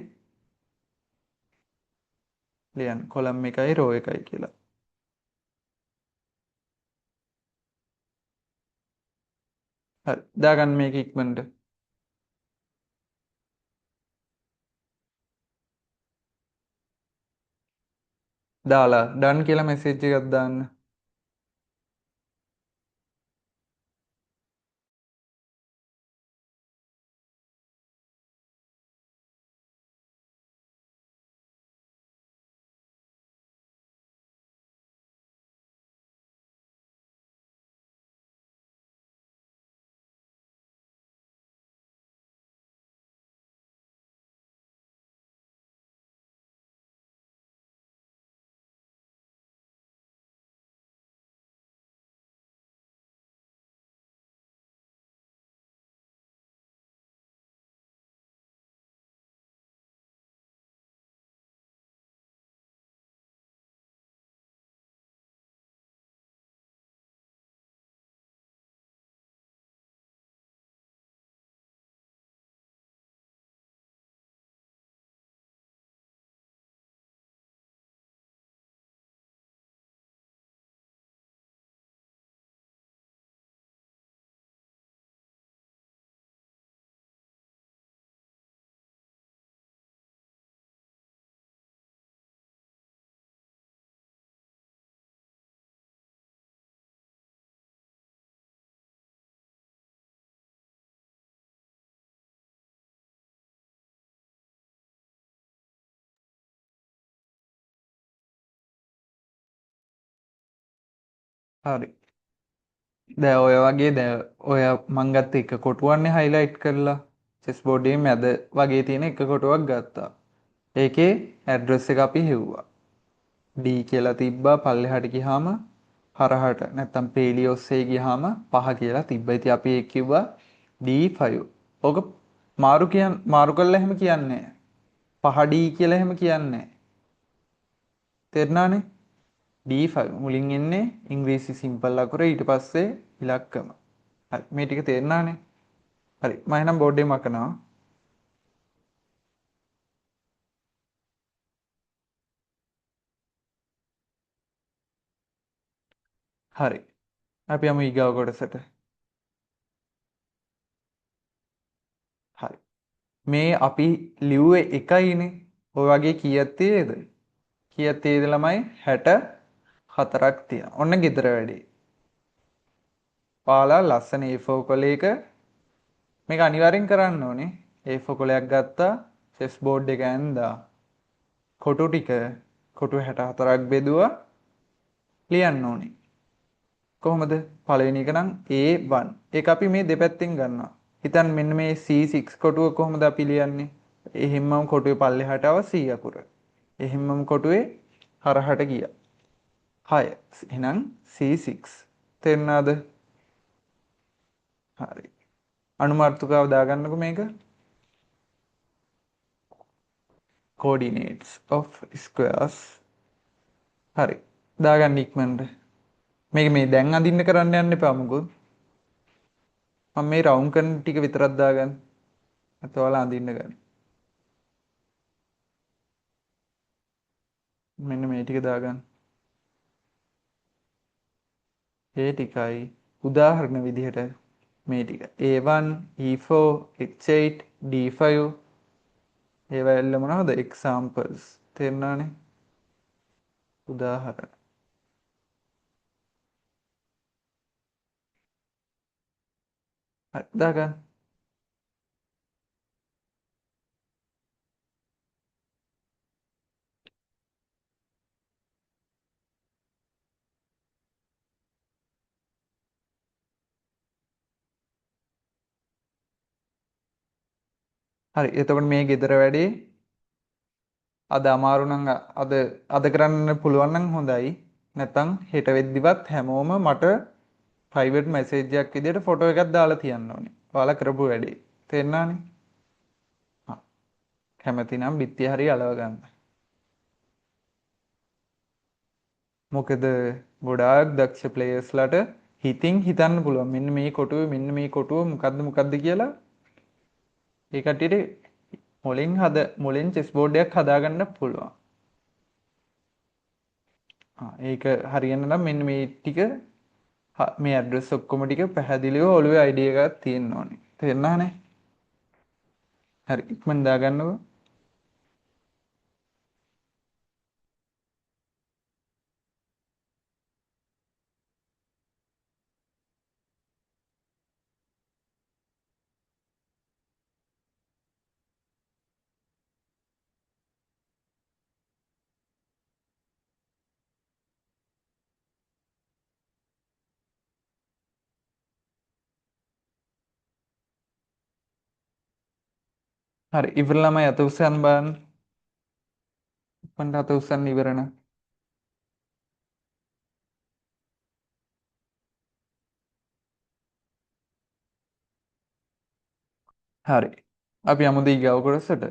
ලියන්න column එකයි row එකයි කියලා. හරි. දාගන්න මේක ඉක්මනට. දාලා done කියලා message එකක් දාන්න. හරි. දැන් ඔය වගේ දැන් ඔය මං ගත්ත එක කොටුවන්නේ highlight කරලා chess board එකේ මැද වගේ තියෙන එක කොටුවක් ගත්තා. ඒකේ ඇඩ්‍රස් එක අපි හෙව්වා. D කියලා තිබ්බා පල්ලෙහාට ගියාම හරහට නැත්තම් පේලිය ඔස්සේ ගියාම 5 කියලා තිබ්බා. ඉතින් අපි ඒක කිව්වා D5. ඕක මාරු කළා එහෙම කියන්නේ නැහැ. 5D කියලා එහෙම කියන්නේ නැහැ. තේරුණානේ? D5 මුලින් එන්නේ ඉංග්‍රීසි සිම්පල් අකුර ඊට පස්සේ ඉලක්කම. හරි මේ ටික තේරුණානේ. හරි මම එහෙනම් බෝඩ් එකේ මකනවා. හරි අපි යමු ඊගාව කොටසට. හරි මේ අපි ලිව්වේ එකයිනේ. ඔය වගේ කීයක් තියෙද? කීයක් තියෙද ළමයි? 64ක් තියෙනවා. ඔන්න ගෙදර වැඩේ. ඔයාලා ලස්සන A4 කොලයක මේක අනිවාර්යෙන් කරන්න ඕනේ. A4 කොලයක් ගත්තා, චෙස් බෝඩ් එක ඇඳලා කොටු ටික කොටු 64ක් බෙදුවා ලියන්න ඕනේ. කොහොමද? පළවෙනි එක නම් A1. ඒක අපි මේ දෙපැත්තෙන් ගන්නවා. හිතන්න මෙන්න මේ C6 කොටුව කොහොමද අපි ලියන්නේ? එහෙම්මම කොටුවේ පල්ලෙහාට ආව C අකුර. එහෙම්මම කොටුවේ හරහට ගියා. 6. එහෙනම් C6. තේරුණාද? හරි. අනුමාර්ථකාව දාගන්නකො මේක. Coordinates of squares. හරි. දාගන්න ඉක්මනට. මේක මේ දැන් අඳින්න කරන්න යන්න එපා මොකද? මම මේ රවුන්ඩ් කරන ටික විතරක් දාගන්න. අත ඔයාලා අඳින්න ගන්න. මෙන්න මේ ටික දාගන්න. ඒ ටිකයි උදාහරණ විදිහට මේ ටික A1 E4 H8 D5 ඒවා එල්ල මොනවද? examples. තේරුණානේ? උදාහරණ. හරි දාගන්න. හරි එතකොට මේ ගෙදර වැඩේ අද අමාරු නම් අද කරන්න පුළුවන් නම් හොඳයි. නැත්නම් හෙට වෙද්දිවත් හැමෝම මට ප්‍රයිවට් මැසේජ් එකක් විදිහට ෆොටෝ එකක් දාලා තියන්න ඕනේ. ඔයාලා කරපු වැඩේ. තේරුණානේ? හා කැමති නම් බිත්තිය හරි අලව ගන්න. මොකද ගොඩාක් දක්ෂ ප්ලේයර්ස්ලාට හිතින් හිතන්න පුළුවන් මෙන්න මේ කොටුවේ මෙන්න මේ කොටුව මොකද්ද කියලා ඒ කට්ටියට මුලින් චෙස් බෝඩ් එකක් හදාගන්න පුළුවන්. ඒක හරියන්න නම් මෙන්න මේ ටික මේ ඇඩ්‍රස් ඔක්කොම ටික පැහැදිලිව ඔළුවේ අයිඩියා එකක් තියෙන්න ඕනේ. තේරුණානේ? හරි ඉක්මන් දාගන්නකො. හරි ඉවර ළමයි අත උස්සන්න බලන්න. ඉක්මනට අත උස්සන්න ඉවරන. හරි. අපි යමුද ඊගාව කොටසට.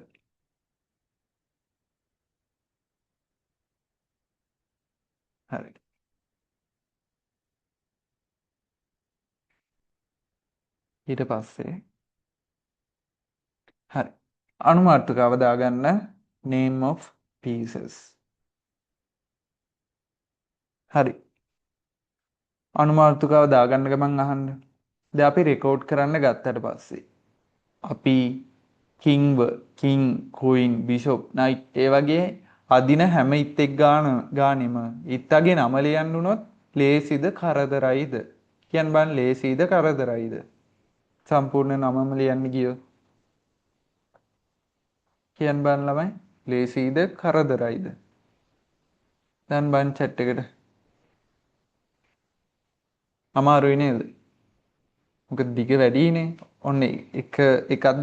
හරි. ඊට පස්සේ හරි. අනුමාත්‍රකාව දාගන්න name of pieces. හරි. අනුමාත්‍රකාව දාගන්න ගමන් අහන්න. දැන් අපි රෙකෝඩ් කරන්න ගත්තට පස්සේ අපි කිං කුයින් බිෂොප් නයිට් ඒ වගේ අදින හැම ඉත්තෙක් ගානෙම ඉත්තගේ නම ලියන්න උනොත් ලේසිද කරදරයිද? කියන්න බලන්න ලේසිද කරදරයිද? සම්පූර්ණ නමම ලියන්න ගියොත් කියන්න බලන්න ළමයි ලේසිද කරදරයිද? දැන් බලන්න chat එකට. අමාරුයි නේද? මොකද දිග වැඩිනේ. ඔන්න එකක්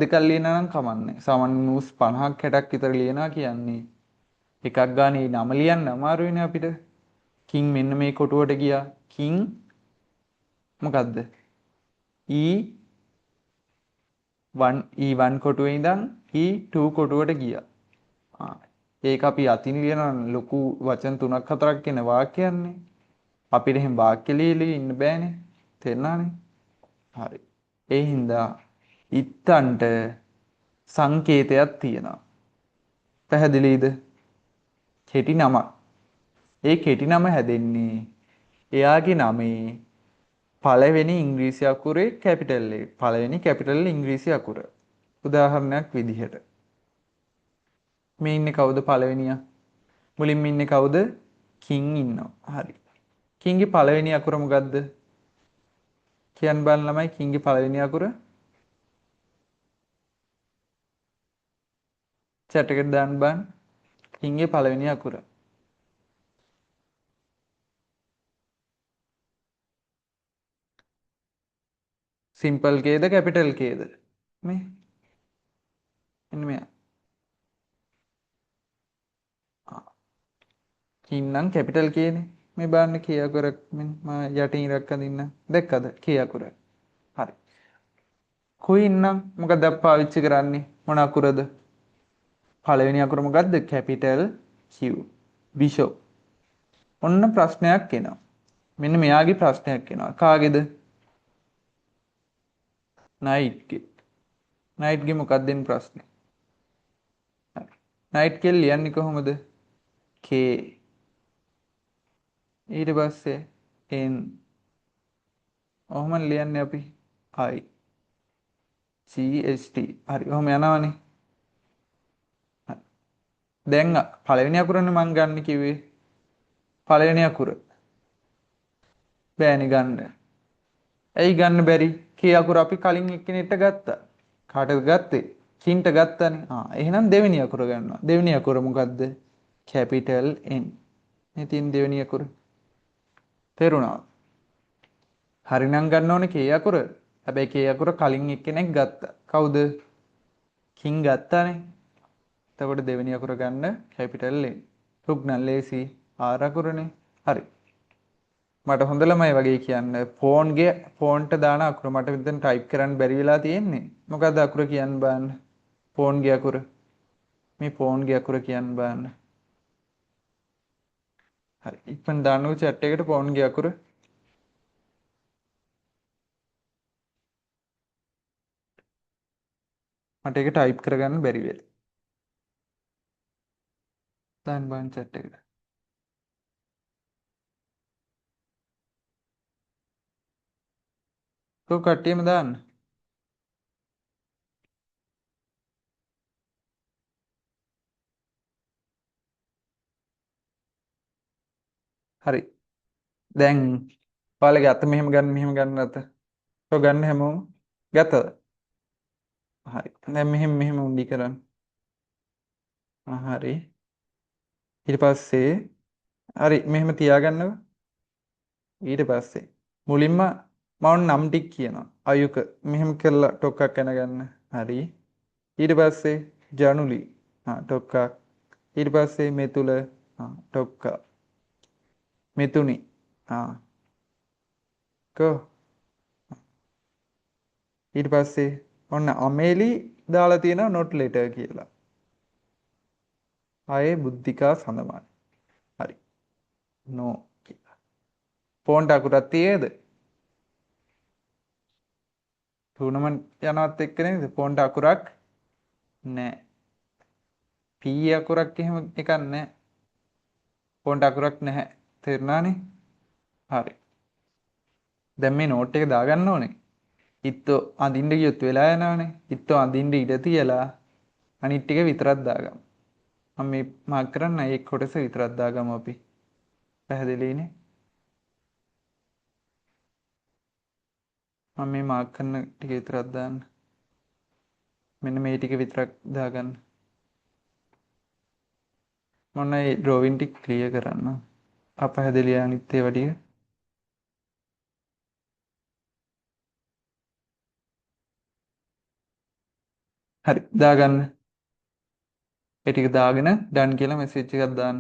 දෙකක් ලියනා නම් කමන්නේ. සාමාන්‍ය නිවුස් 50ක් 60ක් විතර ලියනවා කියන්නේ. එකක් ගානේ නම ලියන්න අමාරුයිනේ අපිට. කිං මෙන්න මේ කොටුවට ගියා. කිං මොකද්ද? E1 කොටුවේ ඉඳන් E2 කොටුවට ගියා. ඒක අපි අතින් ලියන ලොකු වචන 3ක් 4ක් කියන වාක්‍යයන්නේ. අපිට එහෙම වාක්‍ය ලියලි ඉන්න බෑනේ. තේරුණානේ? හරි. ඒ හින්දා ඉත්තන්ට සංකේතයක් තියෙනවා. පැහැදිලිද? කෙටි නමක්. ඒ කෙටි නම හැදෙන්නේ එයාගේ නමේ පළවෙනි ඉංග්‍රීසි අකුරේ කැපිටල් එක. පළවෙනි කැපිටල් ඉංග්‍රීසි අකුර. උදාහරණයක් විදිහට. මේ ඉන්නේ කවුද පළවෙනියා? මුලින්ම ඉන්නේ කවුද? කිං ඉන්නවා. හරි. කිංගේ පළවෙනි අකුර මොකද්ද? කියන්න බලන්න ළමයි කිංගේ පළවෙනි අකුර. chat එකට දාන්න බලන්න. කිංගේ පළවෙනි අකුර. Simple කේද capital කේද? මේ එන්න මෙයා. කින්නම් කැපිටල් කේනේ. මේ බලන්න කී අකුරක් මෙන්න මම යටින් ඉරක් අඳින්න. දැක්කද? කී අකුර. හරි. කුයින් නම් මොකද පාවිච්චි කරන්නේ? මොන අකුරද? පළවෙනි අකුර මොකද්ද? Capital Q. බිෂොප්. ඔන්න ප්‍රශ්නයක් එනවා. මෙන්න මෙයාගේ ප්‍රශ්නයක් එනවා. කාගේද? නයිට්ගේ. නයිට්ගේ මොකක්ද දෙන්න ප්‍රශ්නේ? හරි. නයිට් කියලා ලියන්නේ කොහොමද? K. ඊට පස්සේ N. ඔහොම ලියන්නේ අපි. I. CST. හරි. ඔහොම යනවනේ. හරි. දැන් පළවෙනි අකුරනේ මං ගන්න කිව්වේ. පළවෙනි අකුර. බෑනේ ගන්න. ඇයි ගන්න බැරි? K අකුර අපි කලින් එක්කෙනෙක්ට ගත්තා. කාටද ගත්තේ? කින්ට ගත්තානේ. එහෙනම් දෙවෙනි අකුර ගන්නවා. දෙවෙනි අකුර මොකද්ද? Capital N. මේ තියෙන දෙවෙනි අකුර. තේරුණාද? හරිනම් ගන්න ඕනේ K අකුර. හැබැයි K අකුර කලින් එක්කෙනෙක් ගත්තා. කවුද? කින් ගත්තානේ. එතකොට දෙවෙනි අකුර ගන්න කැපිටල් N. රුග්නල් ලේසි R අකුරනේ. හරි. මට හොඳ ළමයි වගේ කියන්න ෆෝන්ගේ ෆෝන්ට දාන අකුර මට මෙතන ටයිප් කරන්න බැරි වෙලා තියෙන්නේ. මොකද්ද අකුර කියන්න බලන්න. ෆෝන්ගේ අකුර. මේ ෆෝන්ගේ අකුර කියන්න බලන්න. හරි. ඉක්මන් දාන්නකෝ chat එකට ෆෝන්ගේ අකුර. මට ඒක ටයිප් කරගන්න බැරි වෙලා. දාන්න බලන්න chat එකට. කො කට්ටියම දාන්න. හරි. දැන් ඔයාලගේ අත මෙහෙම ගන්න අත. ඔය ගන්න හැමෝම ගත්තද? හරි. දැන් මෙහෙම උඩි කරන්න. හරි. ඊට පස්සේ හරි මෙහෙම තියාගන්නව. ඊට පස්සේ මුලින්ම මම නම් ටික කියනවා. අයුක මෙහෙම කරලා ටොක්ක්ක් යන ගන්න. හරි. ඊට පස්සේ ජනුලි. ටොක්කක්. ඊට පස්සේ මෙතුල. ටොක්ක. මෙතුනි. කෝ. ඊට පස්සේ ඔන්න අමේලි දාලා තියෙනවා not letter කියලා. ආයේ බුද්ධිකා සඳමාන. හරි. no කියලා. ෆෝන්ට අකුරක් තියේද? ටූර්නමන්ට් යනවත් එක්ක නේද? ෆෝන්ට අකුරක් නැහැ. P අකුරක් එහෙම එකක් නැහැ. ෆෝන්ට අකුරක් නැහැ. තේරුණානේ? හරි. දැන් මේ නෝට් එක දාගන්න ඕනේ. ඉත්තෝ අඳින්න ගියොත් වෙලා යනවනේ. ඉත්තෝ අඳින්න ඉඩ තියලා අනිත් ටික විතරක් දාගමු. මම මේ මාක් කරන්න ඒ කොටස විතරක් දාගමු අපි. පැහැදිලිනේ? මම මේ මාක් කරන ටික විතරක් දාන්න. මෙන්න මේ ටික විතරක් දාගන්න. මොන ඒ ඩ්‍රොවින් ටික ක්ලියර් කරන්න. අපහැදිලි අනිත් ඒවා ටික. හරි දාගන්න. ඒ ටික දාගෙන ඩන් කියලා මෙසේජ් එකක් දාන්න.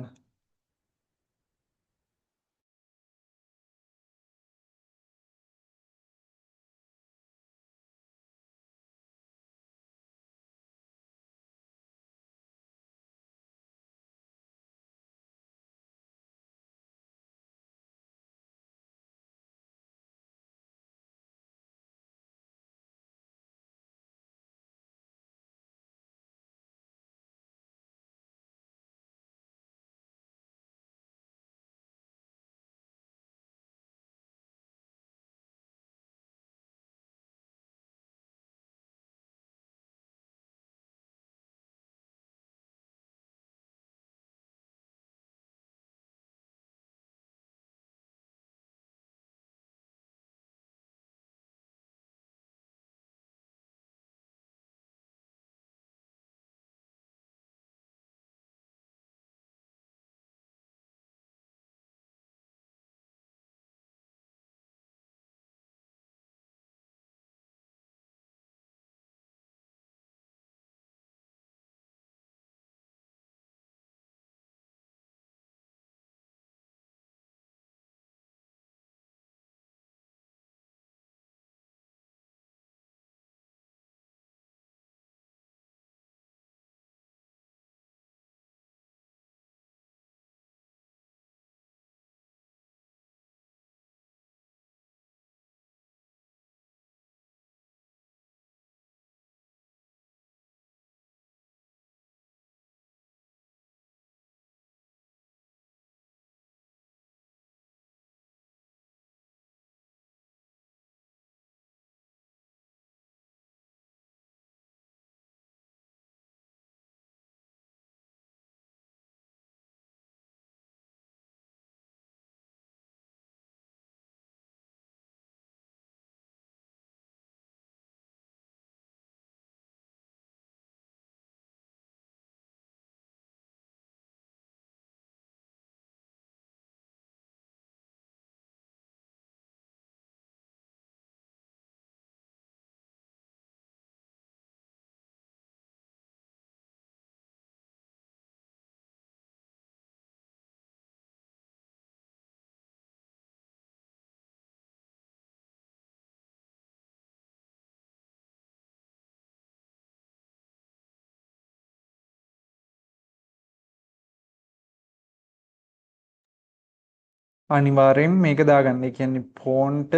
අනිවාර්යෙන් මේක දාගන්න. ඒ කියන්නේ ෆෝන්ට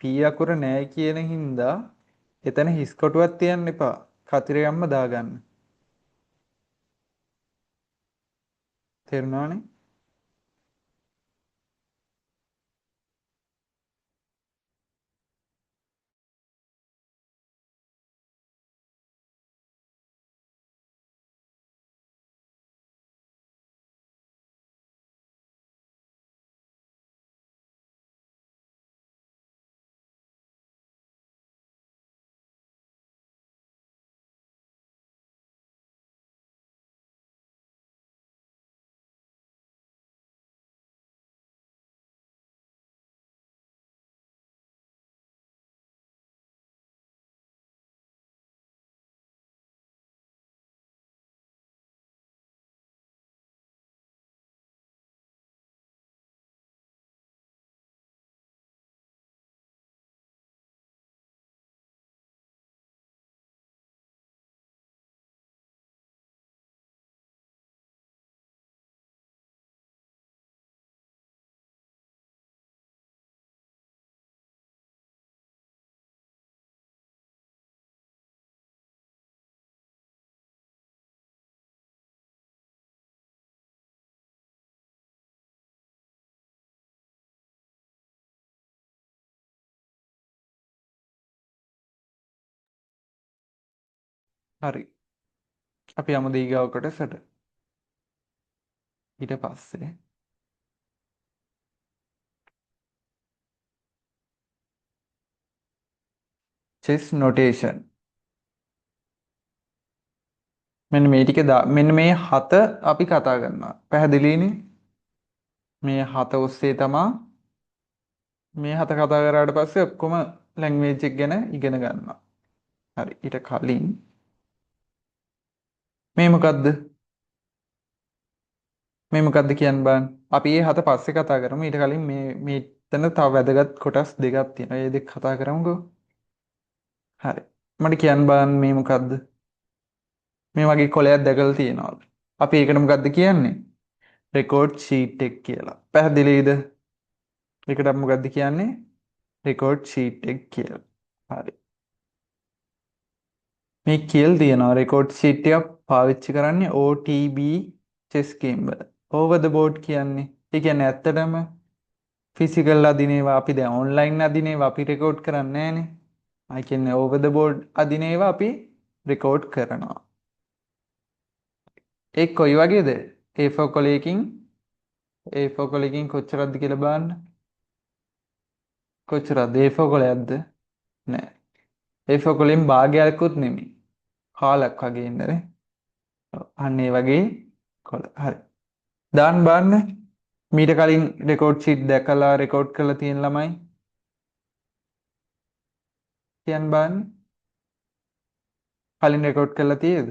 P අකුර නැහැ කියන හින්දා එතන හිස් කොටුවක් තියන්න එපා. කතිරයක්ම දාගන්න. තේරුණානේ? හරි. අපි යමු දීගාව කොටසට. ඊට පස්සේ chess notation. මෙන්න මේ ටික මෙන්න මේ හත අපි කතා කරනවා. පැහැදිලිනේ? මේ හත ඔස්සේ තමා මේ හත කතා කරාට පස්සේ ඔක්කොම ලැන්ග්වේජ් එක ගැන ඉගෙන ගන්නවා. හරි. ඊට කලින් මේ මොකද්ද? මේ මොකද්ද කියන්න බලන්න. අපි මේ හත පස්සේ කතා කරමු. ඊට කලින් මෙතන තව වැදගත් කොටස් දෙකක් තියෙනවා. ඒ දෙක කතා කරමුකෝ. හරි. මට කියන්න බලන්න මේ මොකද්ද? මේ වගේ කොලයක් දැකලා තියෙනවද? අපි ඒකට මොකද්ද කියන්නේ? රෙකෝඩ් ෂීට් එක කියලා. පැහැදිලිද? ඒකට අපි මොකද්ද කියන්නේ? රෙකෝඩ් ෂීට් එක කියලා. හරි. මේ කියලා තියෙනවා රෙකෝඩ් ෂීට් එකක් පාවිච්චි කරන්නේ OTB chess game වල. over the board කියන්නේ. ඒ කියන්නේ ඇත්තටම ෆිසිකල් අදින ඒවා අපි දැන් ඔන්ලයින් අදින ඒවා අපි රෙකෝඩ් කරන්නේ නැහනේ. ඒ කියන්නේ over the board අදින ඒවා අපි රෙකෝඩ් කරනවා. ඒ කොයි වගේද? A4 කොලයකින් A4 කොලයකින් කොච්චරක්ද කියලා බලන්න. කොච්චරද A4 කොලයක්ද? නෑ. A4 කොලෙන් භාගයක්වත් නෙමෙයි. කාලක් වගේ ඉන්නනේ. අන්න ඒ වගේ කොල. හරි. දාන්න බලන්න. මීට කලින් රෙකෝඩ් ෂීට් දැකලා රෙකෝඩ් කරලා තියෙන ළමයි කියන්න බලන්න. කලින් රෙකෝඩ් කරලා තියෙද?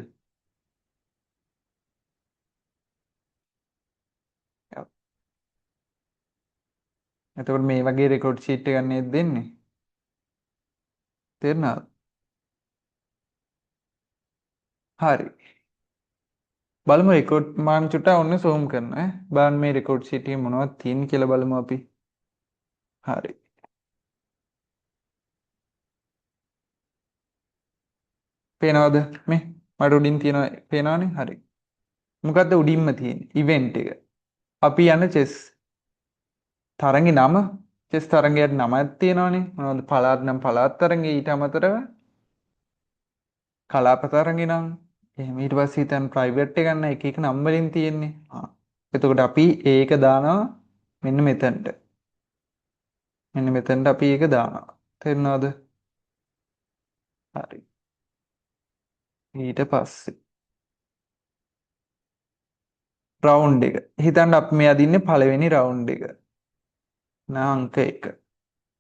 එතකොට මේ වගේ රෙකෝඩ් ෂීට් එකක් නේද දෙන්නේ? තේරුණාද? හරි. බලමු රෙකෝඩ් මාන් චුට්ටක් ඔන්න zoom කරනවා ඈ. බලන්න මේ රෙකෝඩ් ෂීට් එකේ මොනවද තියෙන්නේ කියලා බලමු අපි. හරි. පේනවද? මේ මට උඩින් තියෙනවා පේනවනේ. හරි. මොකද්ද උඩින්ම තියෙන්නේ? ඉවෙන්ට් එක. අපි යන chess තරඟේ නම chess තරඟයට නමක් තියෙනවනේ. මොනවද? පළාත් නම් පළාත් තරඟේ ඊට අමතරව කලාප තරඟේ නම් එහෙම ඊට පස්සේ හිතන්න ප්‍රයිවට් එක ගන්න එක එක නම් වලින් තියෙන්නේ. එතකොට අපි ඒක දානවා මෙන්න මෙතනට. මෙන්න මෙතනට අපි ඒක දානවා. තේරුණාද? හරි. ඊට පස්සේ රවුන්ඩ් එක. හිතන්න අපි මේ අදින්නේ පළවෙනි රවුන්ඩ් එක. අංක 1.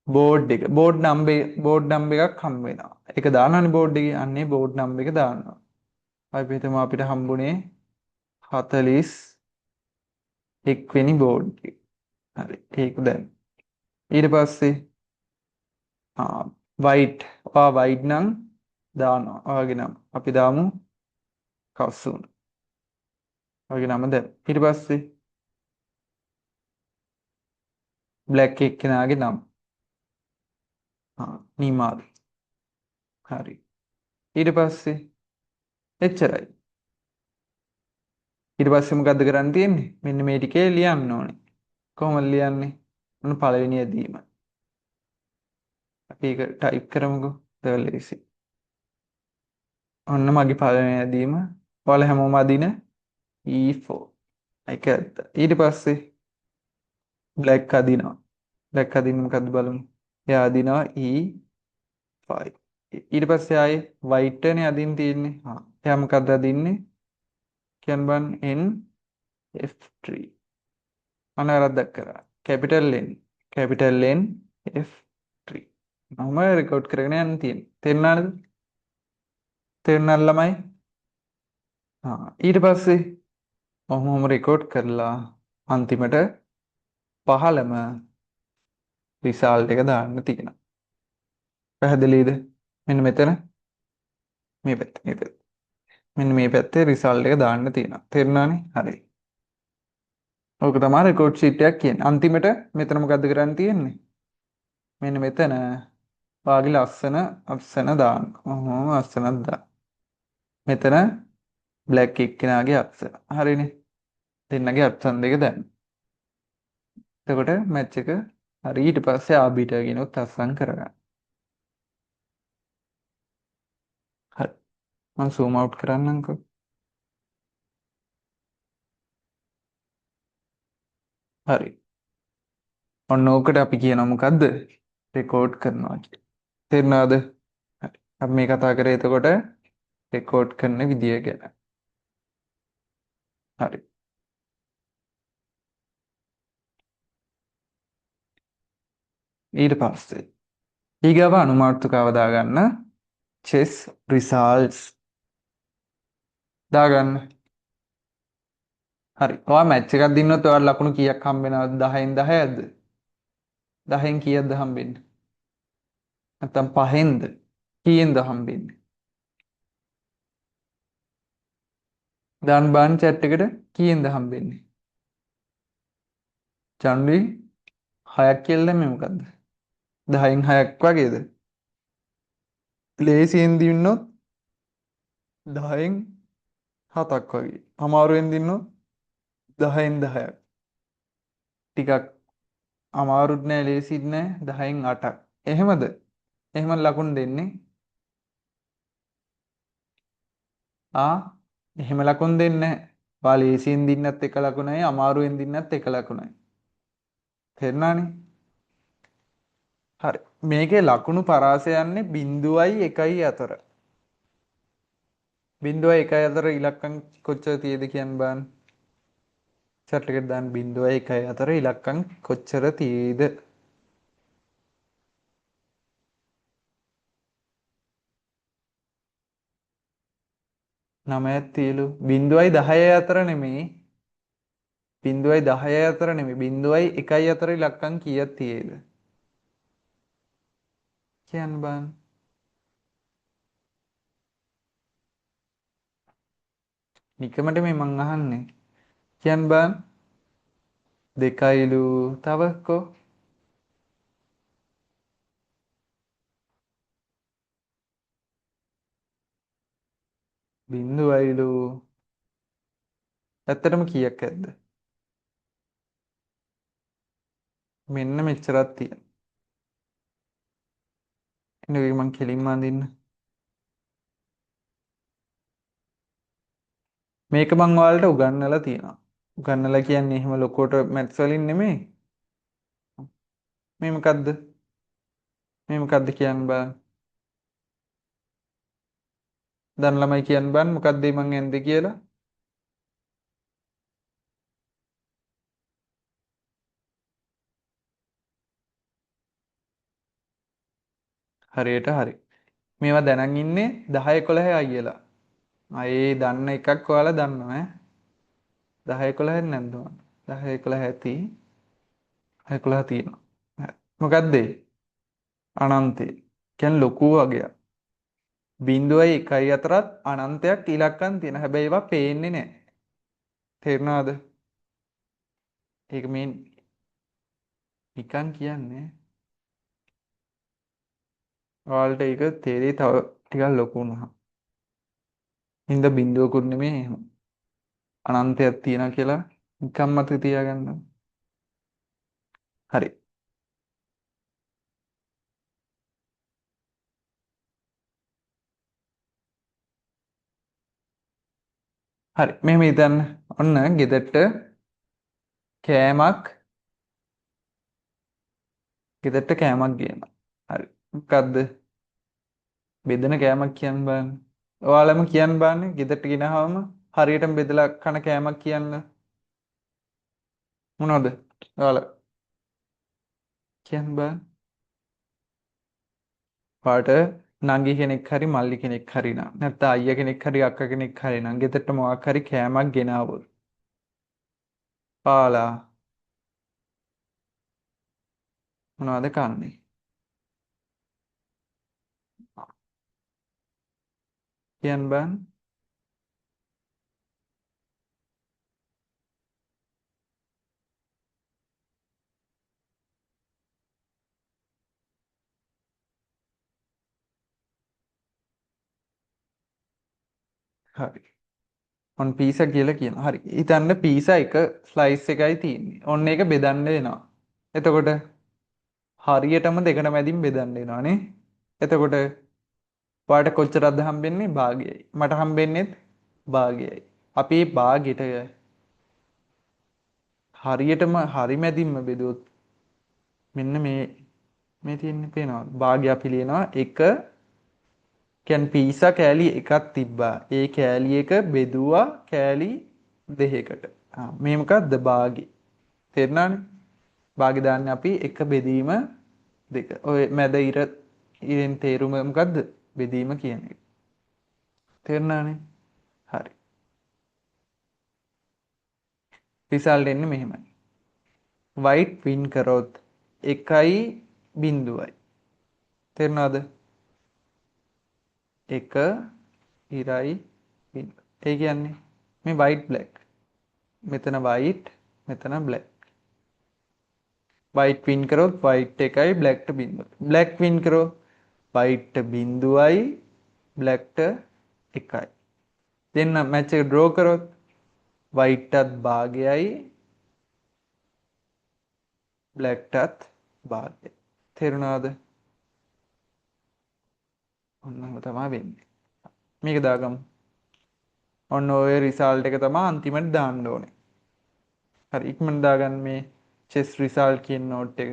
බෝඩ් එක. බෝඩ් නම්බර් එකක් හම්බ වෙනවා. ඒක දානවනේ බෝඩ් එකේ. අන්නේ බෝඩ් නම්බර් එක දානවා. අපි හිතමු අපිට හම්බුනේ 41 වෙනි බෝඩ් එක. හරි. ඒක දැන්. ඊට පස්සේ වයිට්. වයිට් නම් දානවා. ඔයාගේ නම. අපි දාමු කසුන්. ඔයාගේ නම දැන්. ඊට පස්සේ බ්ලැක් එක්කෙනාගේ නම. නිමාල්. හරි. ඊට පස්සේ එච්චරයි. ඊට පස්සේ මොකද්ද කරන්න තියෙන්නේ? මෙන්න මේ ටිකේ ලියන්න ඕනේ. කොහොමද ලියන්නේ? මොන පළවෙනි ඇදීම. අපි ඒක ටයිප් කරමුකෝ. දවලේසි. ඔන්න මගේ පළවෙනි ඇදීම. ඔයාලා හැමෝම අදින E4. ඒක ඇත්ත. ඊට පස්සේ බ්ලැක් අදිනවා. බ්ලැක් අදින්න මොකද්ද බලමු. එයා අදිනවා E5. ඊට පස්සේ ආයේ white එකනේ අදින්න තියෙන්නේ. එයා මොකද්ද අදින්නේ? කියන්න බන් F3. අන වැරද්දක් කරා. Capital N. Capital N F3. මම රෙකෝඩ් කරගෙන යන්න තියෙන්නේ. තේරුණාද? තේරුණාද ළමයි? ඊට පස්සේ ඔහොම රෙකෝඩ් කරලා අන්තිමට පහළම රිසල්ට් එක දාන්න තියෙනවා. පැහැදිලිද? මෙන්න මෙතන මේ පැත්ත මේ පැත්ත. මෙන්න මේ පැත්තේ රිසල්ට් එක දාන්න තියෙනවා. තේරුණානේ? හරි. ඕක තමයි රෙකෝඩ් ෂීට් එකක් කියන්නේ. අන්තිමට මෙතන මොකද්ද කරන්න තියෙන්නේ? මෙන්න මෙතන වාගේ ලස්සන දාන්න. ඔහොම ලස්සනක් දාන්න. මෙතන බ්ලැක් එක්කෙනාගේ අක්ෂර. හරිනේ. දෙන්නගේ අක්ෂර දෙක දැන්. එතකොට මැච් එක හරි. ඊට පස්සේ ආබිටර් කියනොත් අස්සම් කරගන්න. හරි. මම zoom out කරන්නම්කෝ. හරි. ඔන්න ඕකට අපි කියනවා මොකද්ද? රෙකෝඩ් කරනවා කියලා. තේරුණාද? හරි. අපි මේ කතා කරේ එතකොට රෙකෝඩ් කරන විදිය ගැන. හරි. ඊට පස්සේ ඊගාව අනුමාත්‍රකාව දාගන්න chess results දාගන්න. හරි. ඔයා මැච් එකක් දින්නොත් ඔයාලා ලකුණු කීයක් හම්බ වෙනවද? 10න් 10ක්ද? 10න් කීයක්ද හම්බෙන්නේ? නැත්තම් 5න්ද? කීයෙන්ද හම්බෙන්නේ? දාන්න බාන්න chat එකට කීයෙන්ද හම්බෙන්නේ? චන්වි 6ක් කියලා දැම්මේ මොකද්ද? 10න් 6ක් වගේද? ලේසියෙන් දින්නොත් 10න් 7ක් වගේ. අමාරුවෙන් දින්නොත් 10න් 10ක්. ටිකක් අමාරුත් නෑ ලේසිත් නෑ 10න් 8ක්. එහෙමද? එහෙම ලකුණු දෙන්නේ. එහෙම ලකුණු දෙන්නේ නැහැ. ඔයා ලේසියෙන් දින්නත් එක ලකුණයි අමාරුවෙන් දින්නත් එක ලකුණයි. තේරුණානේ? හරි. මේකේ ලකුණු පරාසය යන්නේ 0.1 අතර. 0.1 අතර ඉලක්කම් කොච්චර තියෙද කියන්න බෑන්. chat එකට දාන්න 0.1 අතර ඉලක්කම් කොච්චර තියෙද? නමයක් තියලු 0.10 අතර නෙමෙයි 0.10 අතර නෙමෙයි 0.1 අතර ඉලක්කම් කීයක් තියෙද කියන්න බෑන්. නිකමට මේ මං අහන්නේ කියන්න බෑන්. 2යිලු තව කො 0යිලු ඇත්තටම කීයක් ඇද්ද? මෙන්න මෙච්චරක් තියෙන. එන්නේ මං කෙලින්ම අඳින්න. මේක මං ඔයාලට උගන්වලා තියෙනවා. උගන්වලා කියන්නේ එහෙම ලොකුවට මැත්ස් වලින් නෙමෙයි. මේ මොකද්ද? මේ මොකද්ද කියන්න බෑ. දැන් ළමයි කියන්න බෑ මොකද්ද මං එන්ද කියලා. හරියට හරි. මේවා දැනන් ඉන්නේ 10 11 අයියලා. ඒ දන්න එකක් ඔයාලා දන්නවා ඈ. 10 11 නැද්ද? 10 11 ඇති. 11 තියෙනවා. මොකද්ද? අනන්තය. කියන්නේ ලොකු වගයක්. 0.1 අතරත් අනන්තයක් ඉලක්කම් තියෙන. හැබැයි ඒවා පේන්නේ නැහැ. තේරුණාද? ඒක මේ නිකන් කියන්නේ ඔයාලට ඒක තේරෙයි තව ටිකක් ලොකු වුණාම. හින්ද බිඳුවකුත් නෙමෙයි එහෙම. අනන්තයක් තියෙනවා කියලා නිකන් මතක තියාගන්න. හරි. හරි. මෙහෙම හිතන්න. ඔන්න ගෙදරට කෑමක් ගෙදරට කෑමක් ගේනවා. හරි. මොකද්ද? බෙදෙන කෑමක් කියන්න බලන්න. ඔයාලම කියන්න බලන්න. ගෙදරට ගෙනහම හරියටම බෙදලා කන කෑමක් කියන්න. මොනවද? ඔයාලා කියන්න බලන්න. පාට නංගි කෙනෙක් හරි මල්ලි කෙනෙක් හරි නම් නැත්නම් අයියා කෙනෙක් හරි අක්කා කෙනෙක් හරි නම් ගෙදරට මොකක් හරි කෑමක් ගෙනාවොත් පාලා මොනවද කන්නේ? කියන්න බලන්න. හරි. ඔන්න පීසා කියලා කියනවා. හරි. හිතන්න පීසා එක ස්ලයිස් එකයි තියෙන්නේ. ඔන්න ඒක බෙදන්න වෙනවා. එතකොට හරියටම දෙකට මැදින් බෙදන්න වෙනවා නේ. එතකොට ඔයාලට කොච්චරක්ද හම්බෙන්නේ? භාගයයි. මට හම්බෙන්නේත් භාගයයි. අපි මේ භාගෙට හරියටම හරි මැදින්ම බෙදුවොත් මෙන්න මේ තියෙන්නේ පේනවා. භාගය අපි ලියනවා 1 කියන්නේ පීසා කෑලි එකක් තිබ්බා. ඒ කෑලි එක බෙදුවා කෑලි දෙකකට. මේ මොකක්ද භාගය. තේරුණානේ? භාගය දාන්නේ අපි එක බෙදීම දෙක. ඔය මැද ඉරෙන් තේරුම මොකද්ද? බෙදීම කියන එක. තේරුණානේ? හරි. රිසල්ට් එන්නේ මෙහෙමයි. වයිට් වින් කරොත් 1.0යි. තේරුණාද? 1 ඉරයි වින්. ඒ කියන්නේ මේ වයිට් බ්ලැක්. මෙතන වයිට් මෙතන බ්ලැක්. වයිට් වින් කරොත් වයිට් එකයි බ්ලැක්ට බිඳුවයි. බ්ලැක් වින් කරොත් වයිට්ට බිඳුවයි බ්ලැක්ට එකයි. දෙන්න මැච් එක ඩ්‍රෝ කරොත් වයිට්ටත් භාගයයි බ්ලැක්ටත් භාගයයි. තේරුණාද? ඔන්නම තමයි වෙන්නේ. මේක දාගමු. ඔන්න ඔය රිසල්ට් එක තමයි අන්තිමට දාන්න ඕනේ. හරි ඉක්මනට දාගන්න මේ චෙස් රිසල්ට් කියන නෝට් එක.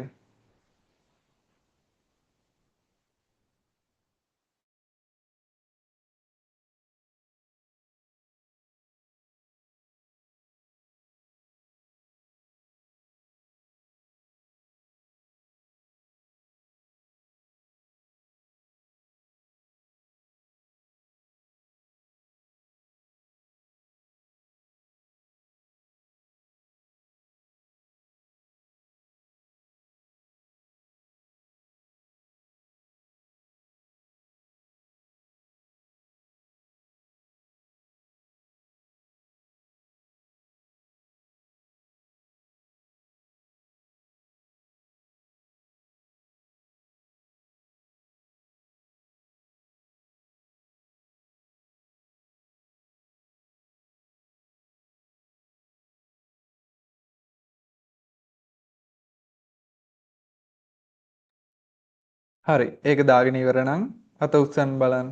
හරි ඒක දාගෙන ඉවර නම් අත උස්සන්න බලන්න.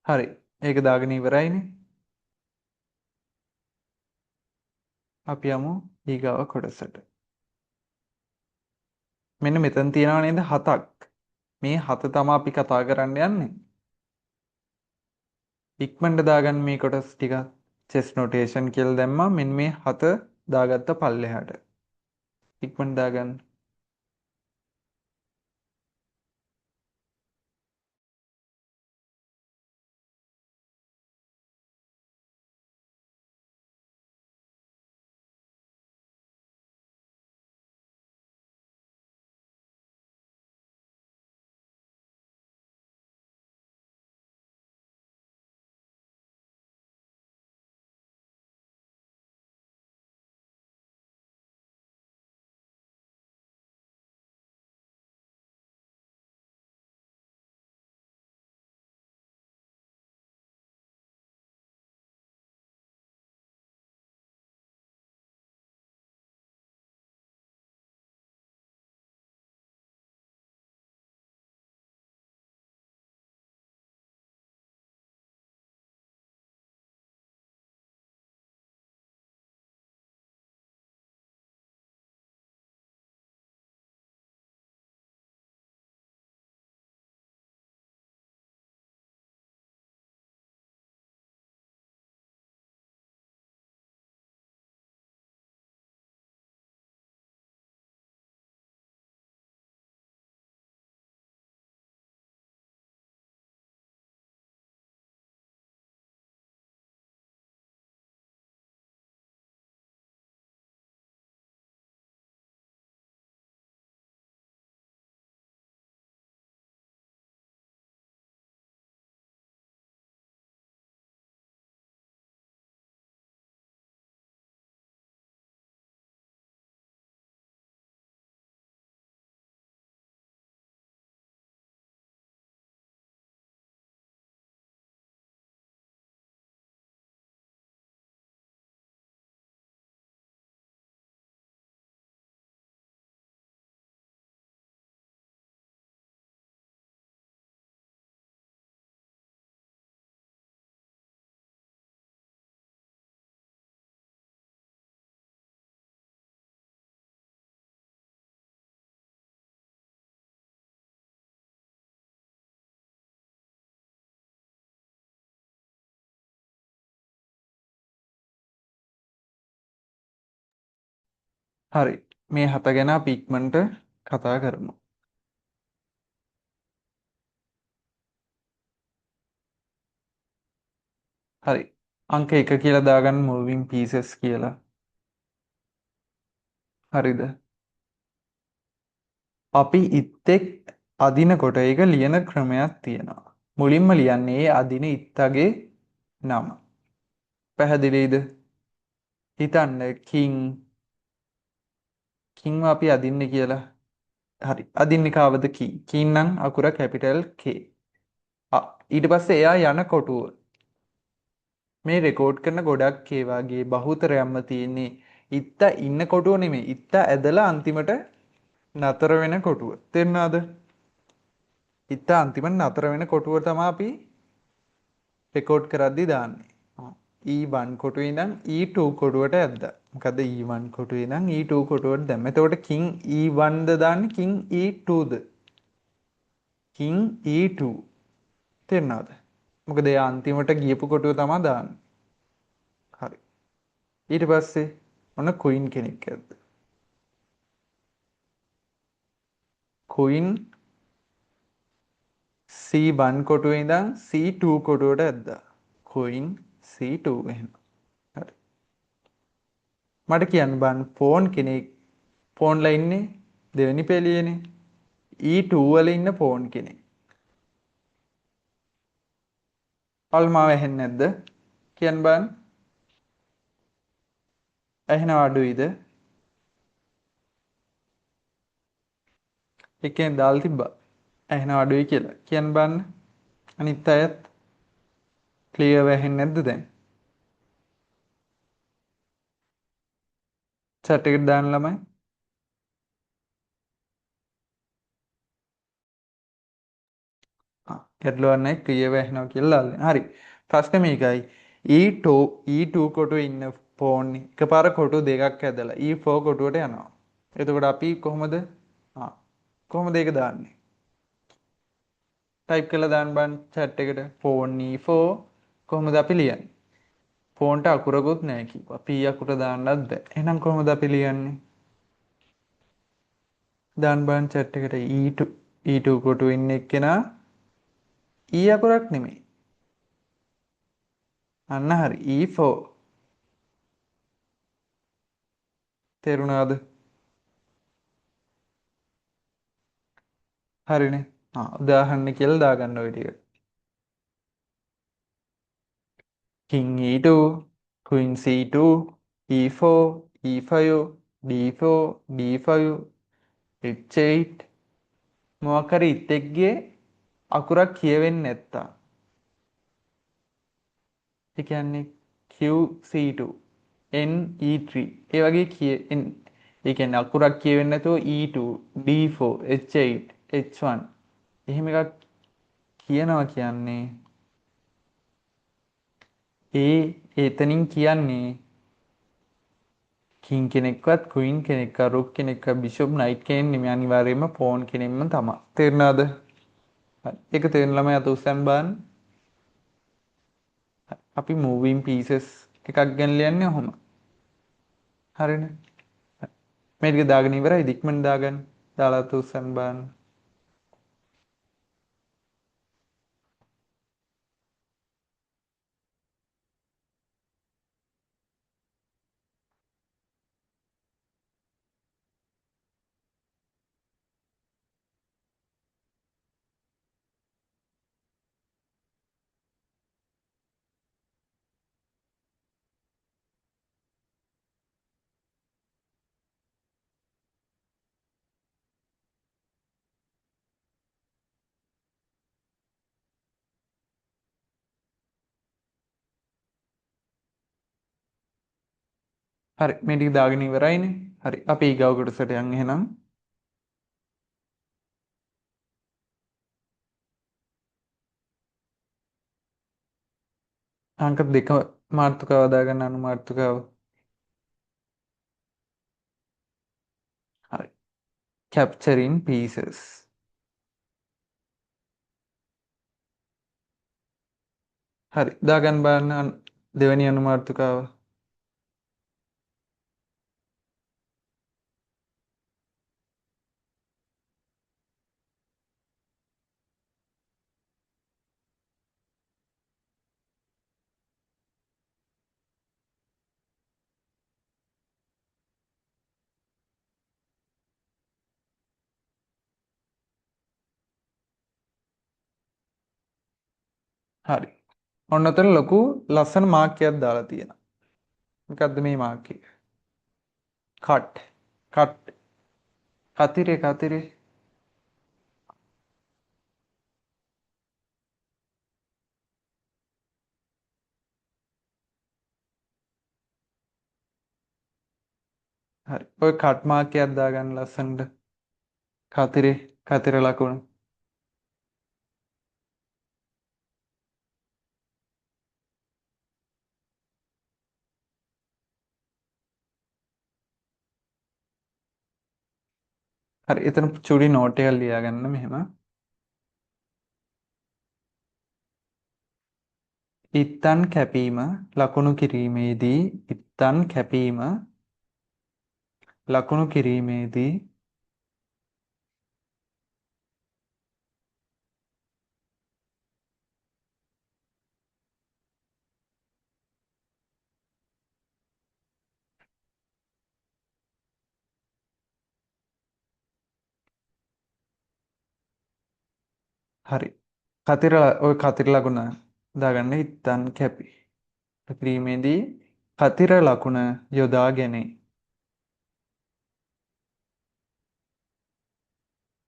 හරි. ඒක දාගෙන ඉවරයිනේ. අපි යමු ඊගාව කොටසට. මෙන්න මෙතන තියනවා නේද 7ක්. මේ 7 තමයි අපි කතා කරන්න යන්නේ. ඉක්මනට දාගන්න මේ කොටස් ටික. චෙස් නොටේෂන් කියලා දැම්මා. මෙන්න මේ 7 දාගත්ත පල්ලෙහාට. ඉක්මනට දාගන්න. හරි. මේ 7 ගැන අපි ඉක්මනට කතා කරමු. හරි. අංක 1 කියලා දාගන්න moving pieces කියලා. හරිද? අපි ඉත්තෙක් අදිනකොට ඒක ලියන ක්‍රමයක් තියෙනවා. මුලින්ම ලියන්නේ ඒ අදින ඉත්තගේ නම. පැහැදිලිද? හිතන්න කිං අපි අදින්නේ කියලා. හරි. අදින්නේ කාවද කී? කින් නම් අකුර කැපිටල් K. ඊට පස්සේ එයා යන කොටුව. මේ රෙකෝඩ් කරන ගොඩක් ඒ වගේ බහුතරයක්ම තියෙන්නේ ඉත්ත ඉන්න කොටුව නෙමෙයි. ඉත්ත ඇදලා අන්තිමට නතර වෙන කොටුව. තේරුණාද? ඉත්ත අන්තිමට නතර වෙන කොටුව තමයි අපි රෙකෝඩ් කරද්දී දාන්නේ. E1 කොටුවේ ඉඳන් E2 කොටුවට ඇද්දා. මොකද E1 කොටුවේ ඉඳන් E2 කොටුවට දැම්ම. එතකොට King E1ද දාන්නේ King E2ද? King E2. තේරුණාද? මොකද එයා අන්තිමට ගියපු කොටුව තමයි දාන්නේ. හරි. ඊට පස්සේ ඔන්න Queen කෙනෙක් ඇද්ද. Queen C1 කොටුවේ ඉඳන් C2 කොටුවට ඇද්දා. Queen C2 එහෙම. හරි. මට කියන්න බං ෆෝන් කෙනෙක් ෆෝන්ලා ඉන්නේ දෙවෙනි පෙළියේනේ. E2 වල ඉන්න ෆෝන් කෙනෙක්. අල්මාව ඇහෙන්නේ නැද්ද? කියන්න බං. ඇහෙනව අඩුයිද? එකෙන් දාලා තිබ්බා. ඇහෙනව අඩුයි කියලා. කියන්න බං. අනිත් අයත් ක්ලියර්ව ඇහෙන්නේ නැද්ද දැන්? chat එකට දාන්න ළමයි. ගැටලුවක් නැහැ ක්‍රියාව ඇහෙනවා කියලා දාන්න. හරි. ප්‍රශ්නේ මේකයි. E2 E2 කොටුවේ ඉන්න ෆෝන් එකපාර කොටු දෙකක් ඇදලා E4 කොටුවට යනවා. එතකොට අපි කොහොමද ඒක දාන්නේ? ටයිප් කරලා දාන්න බෑ chat එකට ෆෝන් E4 කොහොමද අපි ලියන්නේ? ෆෝන්ට අකුරකුත් නැහැ කිව්වා. P අකුර දාන්නත් බෑ. එහෙනම් කොහොමද අපි ලියන්නේ? දාන්න බෑ chat එකට E2 කොටුවේ ඉන්න එක්කෙනා E අකුරක් නෙමෙයි. අන්න හරි. E4 තේරුණාද? හරිනේ. උදාහරණ කියලා දාගන්න ඔය ටික. King E2, Queen C2, E4, E5, D4, D5, H8 මොකක් හරි ඉතෙක්ගේ අකුරක් කියවෙන්නේ නැත්තා. ඒ කියන්නේ QC2, NE3 ඒ වගේ ඒ කියන්නේ අකුරක් කියවෙන්නේ නැතුව E2, D4, H8, H1 එහෙම එකක් කියනවා කියන්නේ එතනින් කියන්නේ කින් කෙනෙක්වත් ක්වීන් කෙනෙක්වත් රුක් කෙනෙක්වත් බිෂොප් නයිට් කෙනෙක් නෙමෙයි අනිවාර්යයෙන්ම පෝන් කෙනෙක්ම තමයි. තේරුණාද? හරි. ඒක තේරුණ ළමයි අත උස්සන් බලන්න. අපි මූවින් පීසස් එකක් ගැන ලියන්නේ ඔහොම. හරිනේ. හරි. මේ ටික දාගෙන ඉවරයි ඉක්මනට දාගන්න. දාලා අත උස්සන් බලන්න. හරි මේ ටික දාගෙන ඉවරයිනේ. හරි අපි ඊගව කොටසට යන් එහෙනම්. අංක 2 මාතෘකාව දාගන්න අනු මාතෘකාව. හරි. capturing pieces. හරි දාගන්න බලන්න දෙවෙනි අනු මාතෘකාව. හරි. ඔන්න ඔතන ලොකු ලස්සන මාක් එකක් දාලා තියෙනවා. මොකද්ද මේ මාක් එක? කට්. කට්. කතිරේ. හරි. ඔය කට් මාක් එකක් දාගන්න ලස්සනට. කතිරේ ලකුණ. හරි. එතන චුඩි නෝට් එකක් ලියාගන්න මෙහෙම. ඉත්තන් කැපීම ලකුණු කිරීමේදී ඉත්තන් කැපීම ලකුණු කිරීමේදී හරි. ඔය කතිර ලකුණ දාගන්න ඉත්තන් කිරීමේදී කතිර ලකුණ යොදා ගැනේ.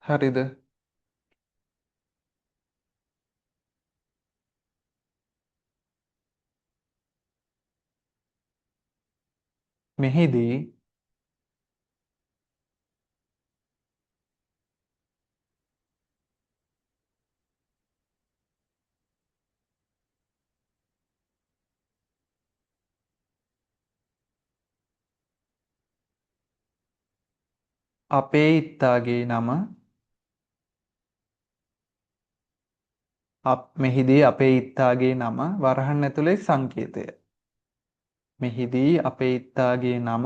හරිද? මෙහිදී අපේ ඉත්තාගේ නම මෙහිදී අපේ ඉත්තාගේ නම වරහන් ඇතුලේ සංකේතය. මෙහිදී අපේ ඉත්තාගේ නම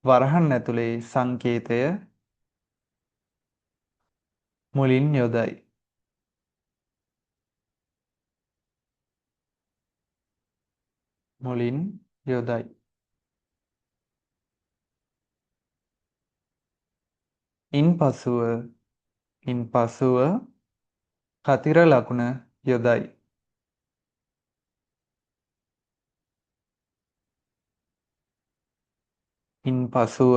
වරහන් ඇතුලේ සංකේතය මුලින් යොදයි. මුලින් යොදයි. ඉන්පසුව කතිර ලකුණ යොදයි. ඉන්පසුව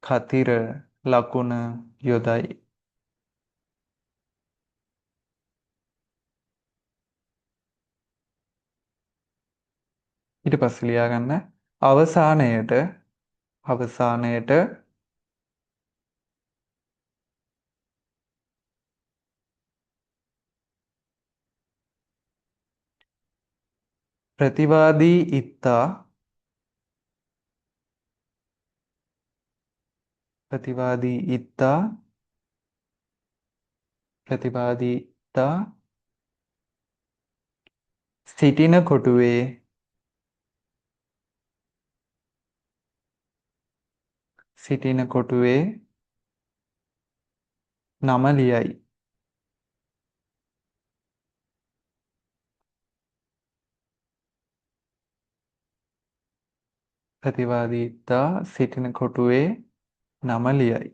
කතිර ලකුණ යොදයි. ඊට පස්සේ ලියා ගන්න අවසානයට ප්‍රතිවාදී ඉත්තා සිටින කොටුවේ නම ලියයි. ප්‍රතිවාදී ඉත්තා සිටින කොටුවේ නම ලියයි.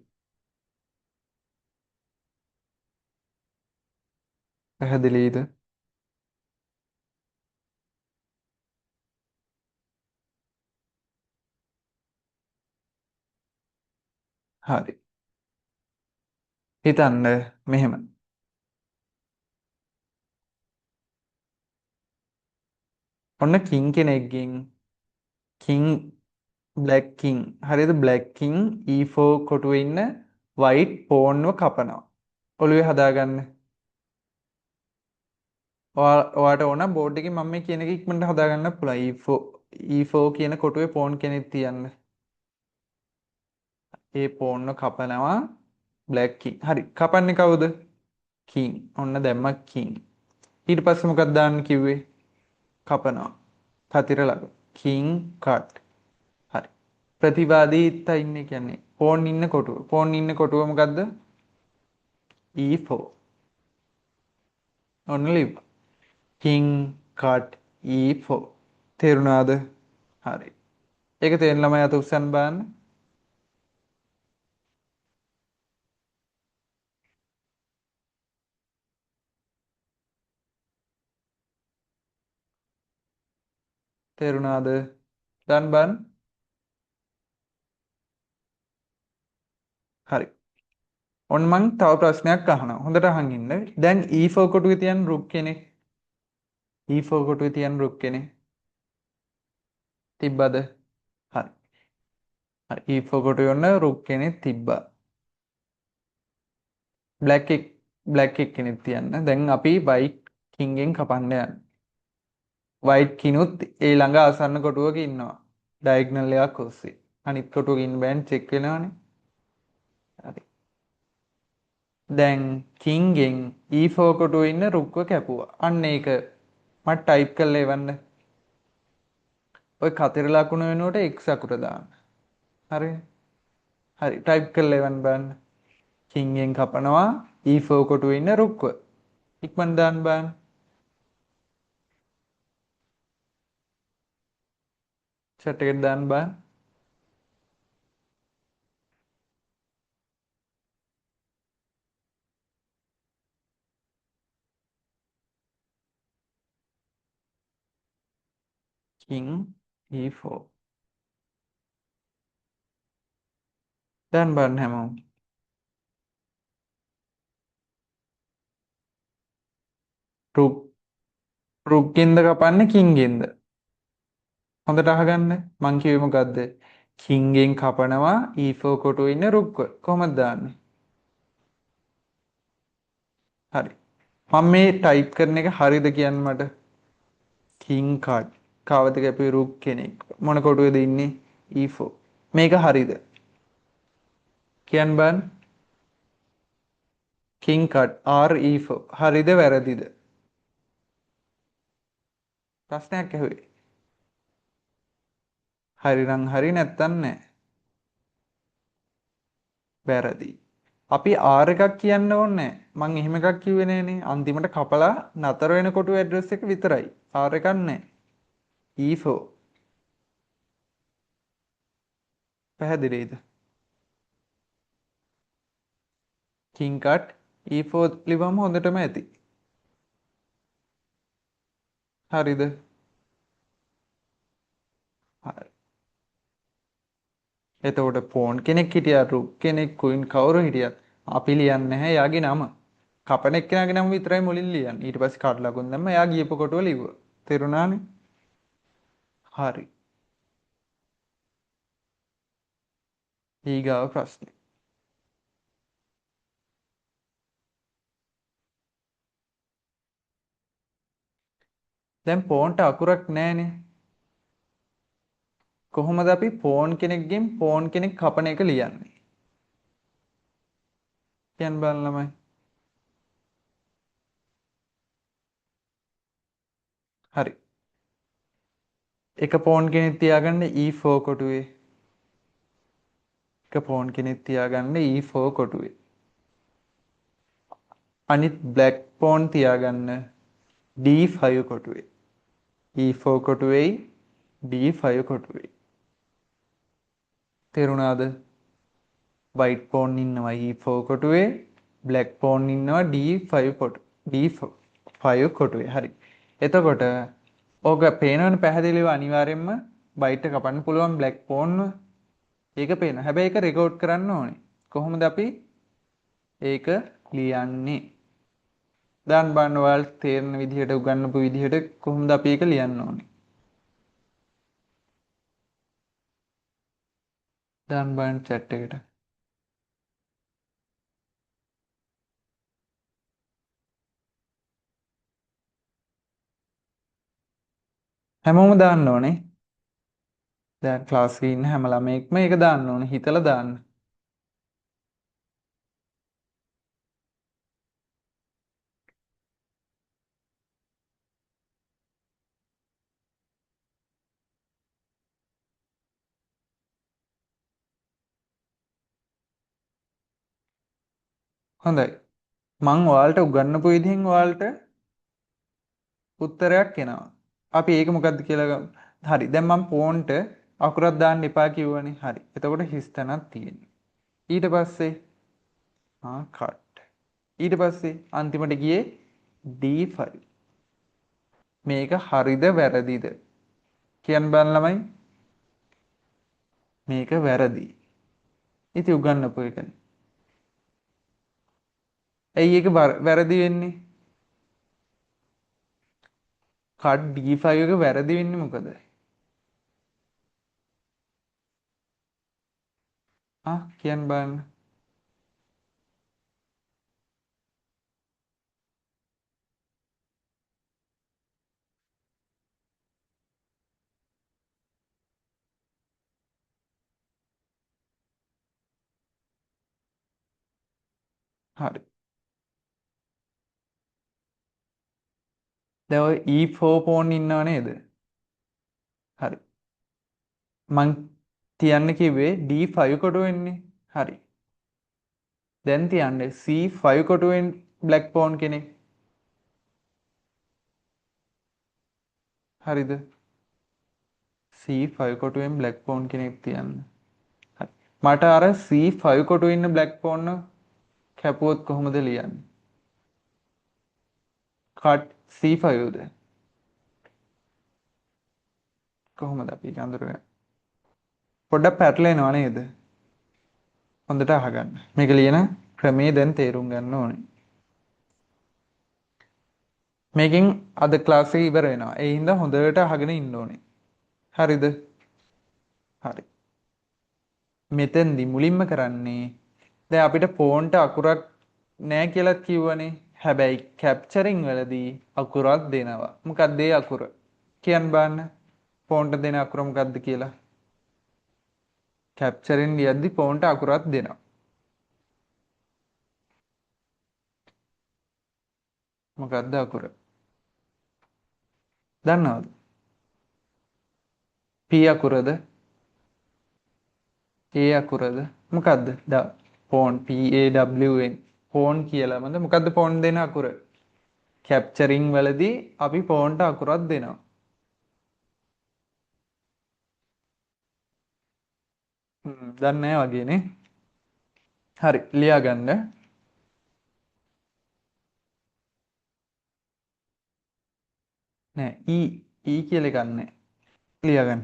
පැහැදිලිද? හරි. හිතන්න මෙහෙම. ඔන්න කිං කෙනෙක්ගෙන් බ්ලැක් කිං හරිද? බ්ලැක් කිං E4 කොටුවේ ඉන්න වයිට් පෝන්ව කපනවා. ඔළුවේ හදාගන්න. ඔයාට ඕන බෝඩ් එකේ මම මේ කියන එක ඉක්මනට හදාගන්න පුළුවන්. E4 කියන කොටුවේ පෝන් කෙනෙක් තියන්න. ඒ පෝන්ව කපනවා බ්ලැක් කිං. හරි. කපන්නේ කවුද? කිං. ඔන්න දැම්මා කිං. ඊට පස්සේ මොකක්ද දාන්න කිව්වේ? කපනවා. කතිර ලකුණු. කිං කට්. හරි. ප්‍රතිවාදී ඉත්තා ඉන්නේ කියන්නේ පෝන් ඉන්න කොටුව. පෝන් ඉන්න කොටුව මොකද්ද? E4. ඔන්න ලිව්වා. කිං කට් E4. තේරුණාද? හරි. ඒක තේරෙන ළමයි අත උස්සන්න බලන්න. තේරුණාද? දැන් බලන්න. හරි. ඔන්න මං තව ප්‍රශ්නයක් අහනවා. හොඳට අහන් ඉන්න. දැන් E4 කොටුවේ තියන රුක් කෙනෙක්. E4 කොටුවේ තියන රුක් කෙනෙක්. තිබ්බද? හරි. හරි. E4 කොටුවේ ඔන්න රුක් කෙනෙක් තිබ්බා. බ්ලැක් කෙනෙක් තියන්න. දැන් අපි වයිට් කින්ගෙන් කපන්න යනවා. වයිට් කිනුත් ඒ ළඟ ආසන්න කොටුවක ඉන්නවා. ඩයගනල් එකක් ඔස්සේ. අනිත් කොටුවක ඉන්න බෑන් චෙක් වෙනවනේ. හරි. දැන් කින්ගෙන් E4 කොටුවේ ඉන්න රුක්ව කැපුවා. අන්න ඒක මට ටයිප් කරලා එවන්න. ඔය කතර ලකුණ වෙනුවට x අකුර දාන්න. හරි. හරි. ටයිප් කරලා එවන්න බලන්න. කින්ගෙන් කපනවා E4 කොටුවේ ඉන්න රුක්ව. ඉක්මන් දාන්න බලන්න. chat එකට දාන්න බලන්න. king E4. දැන් බලන්න හැමෝම. රුක්කින්ද කපන්නේ කින්ගෙන්ද? හොඳට අහගන්න. මං කිව්වේ මොකද්ද? කින්ගෙන් කපනවා E4 කොටුවේ ඉන්න රුක්ව. කොහොමද දාන්නේ? හරි. මම මේ ටයිප් කරන එක හරියද කියන්න මට? කින් කට්. කවද කැපුවේ රුක් කෙනෙක්. මොන කොටුවේද ඉන්නේ? E4. මේක හරියද? කියන්න බන්. කින් කට් R E4 හරිද වැරදිද? ප්‍රශ්නයක් ඇහුවේ. හරි නම් හරි නැත්තම් නෑ. වැරදි. අපි R එකක් කියන්න ඕනේ නෑ. මං එහෙම එකක් කිව්වේ නෑනේ. අන්තිමට කපලා නතර වෙන කොටුවේ ඇඩ්‍රස් එක විතරයි. R එකක් නෑ. E4 පැහැදිලිද? කින් කට් E4 ලිවම හොඳටම ඇති. හරිද? හරි. එතකොට පෝන් කෙනෙක් හිටියත් රුක් කෙනෙක් කුයින් කවුරු හිටියත් අපි ලියන්නේ නැහැ එයාගේ නම. කපන එක්කෙනාගේ නම විතරයි මුලින් ලියන්නේ. ඊට පස්සේ කාඩ් ලකුණු දැම්ම එයා ගියපු කොටුව ලිව්වා. තේරුණානේ? හරි. ඊගාව ප්‍රශ්නේ. දැන් පෝන්ට අකුරක් නැහැනේ. කොහොමද අපි පෝන් කෙනෙක්ගෙන් පෝන් කෙනෙක් කපන එක ලියන්නේ? කියන්න බලන්න ළමයි. හරි. එක පෝන් කෙනෙක් තියාගන්න E4 කොටුවේ. එක පෝන් කෙනෙක් තියාගන්න E4 කොටුවේ. අනිත් බ්ලැක් පෝන් තියාගන්න D5 කොටුවේ. E4 කොටුවේයි D5 කොටුවේ. තේරුණාද? වයිට් පෝන් ඉන්නවා E4 කොටුවේ, බ්ලැක් පෝන් ඉන්නවා D5 කොටු D5 කොටුවේ. හරි. එතකොට ඕක පේනවනේ පැහැදිලිව අනිවාර්යෙන්ම බයිට් එක කපන්න පුළුවන් බ්ලැක් පෝන්ව. ඒක පේනවා. හැබැයි ඒක රෙකෝඩ් කරන්න ඕනේ. කොහොමද අපි ඒක ලියන්නේ? දාන්න බලන්න ඔයාලට තේරෙන විදිහට උගන්වපු විදිහට කොහොමද අපි ඒක ලියන්න ඕනේ? දාන්න බලන්න chat එකට. හැමෝම දාන්න ඕනේ. දැන් ක්ලාස් එකේ ඉන්න හැම ළමයෙක්ම ඒක දාන්න ඕනේ. හිතලා දාන්න. හොඳයි. මං ඔයාලට උගන්වපු විදිහෙන් ඔයාලට උත්තරයක් එනවා. අපි ඒක මොකද්ද කියලා ගමු. හරි. දැන් මම ෆෝන්ට අකුරක් දාන්න එපා කිව්වනේ. හරි. එතකොට හිස් තැනක් තියෙනවා. ඊට පස්සේ කට්. ඊට පස්සේ අන්තිමට ගියේ D5. මේක හරිද වැරදිද? කියන්න බලන්න ළමයි. මේක වැරදි. ඉතින් උගන්වපු එකනේ. ඇයි ඒක වැරදි වෙන්නේ? කට් D5 එක වැරදි වෙන්නේ මොකද? කියන්න බලන්න. හරි. දැන් ඔය E4 පෝන් ඉන්නව නේද? හරි. මං තියන්න කිව්වේ D5 කොටුවෙන්නේ. හරි. දැන් තියන්න C5 කොටුවෙන් බ්ලැක් පෝන් කෙනෙක්. හරිද? C5 කොටුවෙන් බ්ලැක් පෝන් කෙනෙක් තියන්න. හරි. මට අර C5 කොටුවේ ඉන්න බ්ලැක් පෝන් කැපුවොත් කොහොමද ලියන්නේ? කට් C5ද? කොහොමද අපි ඒක අඳුරගන්නේ? පොඩ්ඩක් පැටලෙනව නේද? හොඳට අහගන්න. මේක ලියන ක්‍රමේ දැන් තේරුම් ගන්න ඕනේ. මේකෙන් අද ක්ලාස් එක ඉවර වෙනවා. ඒ හින්දා හොඳට අහගෙන ඉන්න ඕනේ. හරිද? හරි. මෙතෙන්දි මුලින්ම කරන්නේ දැන් අපිට ෆෝන්ට අකුරක් නෑ කියලා කිව්වනේ. හැබැයි කැප්චරින් වලදී අකුරක් දෙනවා. මොකක්ද ඒ අකුර? කියන්න බලන්න. ෆෝන්ට දෙන අකුර මොකක්ද කියලා? කැප්චරින් ලියද්දි ෆෝන්ට අකුරක් දෙනවා. මොකද්ද අකුර? දන්නවද? P අකුරද? A අකුරද? මොකද්ද? ෆෝන් PAWN ෆෝන් කියලා මන්ද මොකද්ද ෆෝන් දෙන අකුර? කැප්චරින් වලදී අපි ෆෝන්ට අකුරක් දෙනවා. දන්නේ නැහැ වගේනේ. හරි ලියා ගන්න. නෑ E කියලා එකක් නෑ. ලියා ගන්න.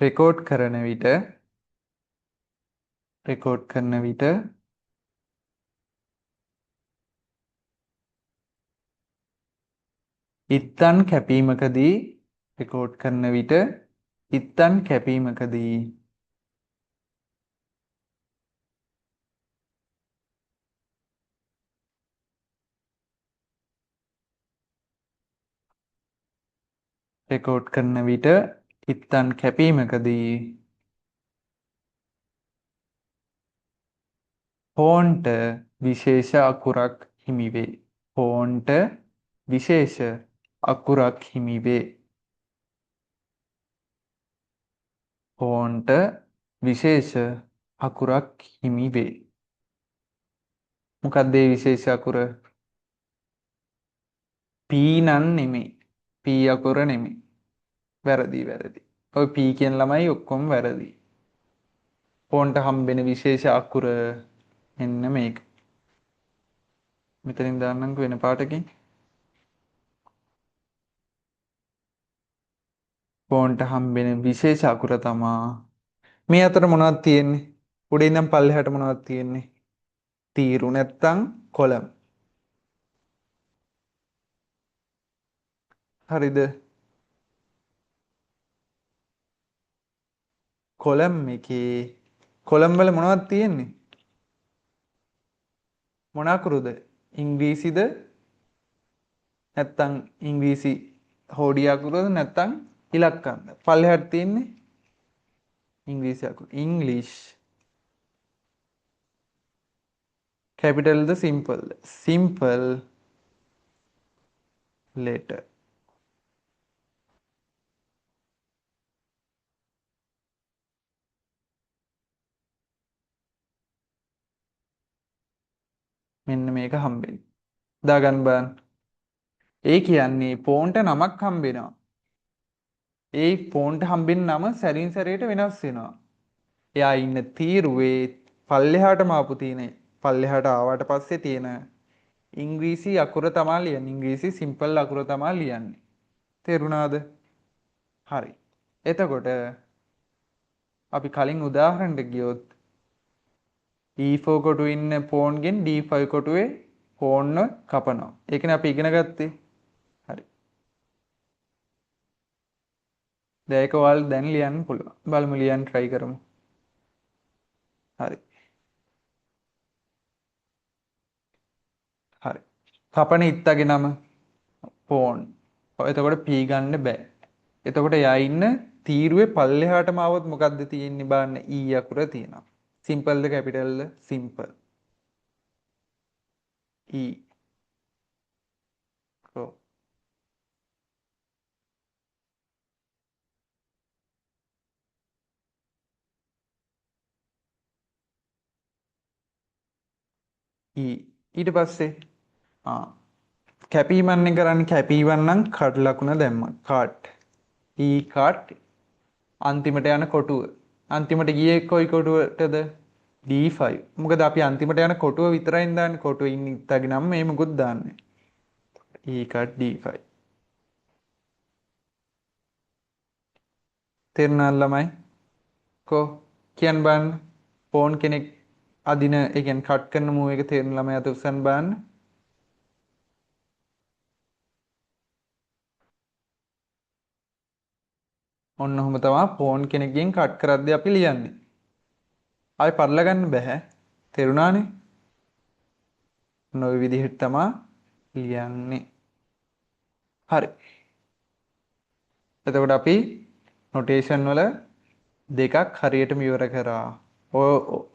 රෙකෝඩ් කරන විට ඉත්තන් කැපීමකදී රෙකෝඩ් කරන විට ඉත්තන් කැපීමකදී රෙකෝඩ් කරන විට ඉත්තන් කැපීමකදී ෆෝන්ට විශේෂ අකුරක් හිමි වේ. ෆෝන්ට විශේෂ අකුරක් හිමි වේ. ෆෝන්ට විශේෂ අකුරක් හිමි වේ. මොකක්ද ඒ විශේෂ අකුර? P නන් නෙමෙයි. P අකුර නෙමෙයි. වැරදි. ඔය P කියන ළමයි ඔක්කොම වැරදි. ෆෝන්ට හම්බෙන විශේෂ අකුර මෙන්න මේක. මෙතනින් දාන්නම්කෝ වෙන පාටකින්. ෆෝන්ට හම්බෙන විශේෂ අකුර තමා මේ අතර මොනවද තියෙන්නේ? උඩින් ඉඳන් පල්ලෙහාට මොනවද තියෙන්නේ? තීරු නැත්තම් කොලම්. හරිද? කොලම් එකේ කොලම් වල මොනවද තියෙන්නේ? මොන අකුරුද? ඉංග්‍රීසිද? නැත්තම් ඉංග්‍රීසි හෝඩිය අකුරද නැත්තම් ඉලක්කම්ද? පල්ලෙහාට තියෙන්නේ ඉංග්‍රීසි අකුරු. ඉංග්ලිෂ් කැපිටල්ද සිම්පල්ද? Simple letter. මෙන්න මේක හම්බෙන්නේ. දාගන්න බලන්න. ඒ කියන්නේ ෆෝන්ට නමක් හම්බෙනවා. ඒ ෆෝන්ට හම්බෙන නම සැරින් සැරේට වෙනස් වෙනවා. එයා ඉන්න තීරුවේ පල්ලෙහාටම ආපු තියෙන පල්ලෙහාට ආවට පස්සේ තියෙන ඉංග්‍රීසි අකුර තමා ලියන්නේ. ඉංග්‍රීසි සිම්පල් අකුර තමා ලියන්නේ. තේරුණාද? හරි. එතකොට අපි කලින් උදාහරණයට ගියොත් E4 කොටුවේ ඉන්න ෆෝන්ගෙන් D5 කොටුවේ ෆෝන්ව කපනවා. ඒකනේ අපි ඉගෙන ගත්තේ. හරි. දැන් ඒක ඔයාලා දැන් ලියන්න පුළුවන්. බලමු ලියන්න try කරමු. හරි. හරි. කපන ඉත්තගේ නම ෆෝන්. එතකොට P ගන්න බෑ. එතකොට යා ඉන්න තීරුවේ පල්ලෙහාටම આવොත් මොකද්ද තියෙන්නේ බලන්න E අකුර තියෙනවා. සිම්පල්ද කැපිටල්ද? සිම්පල්. E. ඔව්. E. ඊට පස්සේ කැපීමන්නේ කරන්නේ කැපීවන් නම් කඩ ලකුණ දැම්මා. කාට්. E කාට් අන්තිමට යන කොටුව. අන්තිමට ගියේ කොයි කොටුවටද? D5. මොකද අපි අන්තිමට යන කොටුව විතරයි දාන්නේ. කොටුවේ ඉන්න ඉත්තගේ නම් මේ මොකුත් දාන්නේ. E කාට් D5. තේරුණාද ළමයි? කො කියන්න බලන්න. ෆෝන් කෙනෙක් අදින ඒ කියන්නේ කට් කරන මූව් එක තේරුණ ළමයි අත උස්සන්න බලන්න. ඔන්න ඔහොම තමයි ෆෝන් කෙනෙක්ගෙන් කට් කරද්දී අපි ලියන්නේ. ආයි පටල ගන්න බෑ. තේරුණානේ? ඔය විදිහට තමයි ලියන්නේ. හරි. එතකොට අපි නොටේෂන් වල දෙකක් හරියටම ඉවර කරා.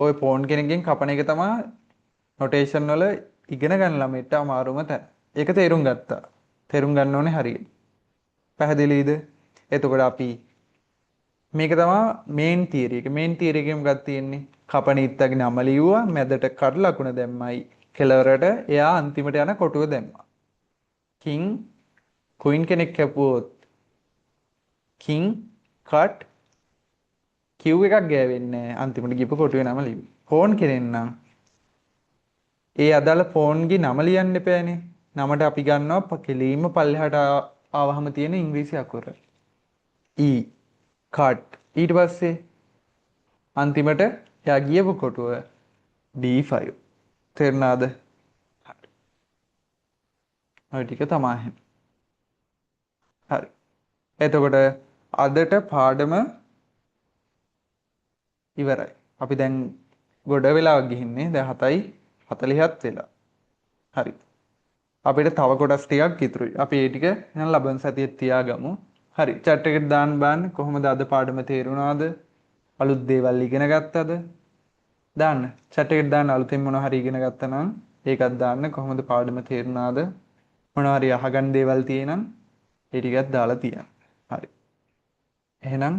ඔය ෆෝන් කෙනෙක්ගෙන් කපන එක තමයි නොටේෂන් වල ඉගෙන ගන්න ළමයිට අමාරුම තැන. ඒක තේරුම් ගත්තා. තේරුම් ගන්න ඕනේ හරියට. පැහැදිලිද? එතකොට අපි මේක තමයි මේන් තියරි එක. මේන් තියරි එකේ මොකක්ද තියෙන්නේ? කපණීත්තගේ නම ලියුවා, මැදට කඩ ලකුණ දැම්මයි. කෙලවරට එයා අන්තිමට යන කොටුව දැම්මා. කිං කුයින් කෙනෙක් කැපුවොත් කිං කට් කිව් එකක් ගෑවෙන්නේ නැහැ. අන්තිමට ගිහපු කොටුවේ නම ලියු. ෆෝන් කෙනෙක් නම් ඒ අදාළ ෆෝන්ගේ නම ලියන්න එපානේ. නමට අපි ගන්නවා කෙලීම පල්ලෙහාට ආවහම තියෙන ඉංග්‍රීසි අකුර. E cut. ඊට පස්සේ අන්තිමට එයා ගියපු කොටුව D5. තේරුණාද? හරි. ඔය ටික තමයි. හරි. එතකොට අදට පාඩම ඉවරයි. අපි දැන් ගොඩ වෙලාවක් ගිහින්නේ. දැන් 7:40ත් වෙලා. හරි. අපිට තව කොටස් ටිකක් ඉතුරුයි. අපි ඒ ටික දැන් ලබන සතියේ තියාගමු. හරි. chat එකට දාන්න බෑන්න කොහොමද අද පාඩම තේරුණාද? අලුත් දේවල් ඉගෙන ගත්තද? දාන්න. chat එකට දාන්න අලුතෙන් මොනවා හරි ඉගෙන ගත්තා නම් ඒකත් දාන්න. කොහොමද පාඩම තේරුණාද? මොනවා හරි අහගන්න දේවල් තියෙනම් ඒ ටිකත් දාලා තියන්න. හරි. එහෙනම්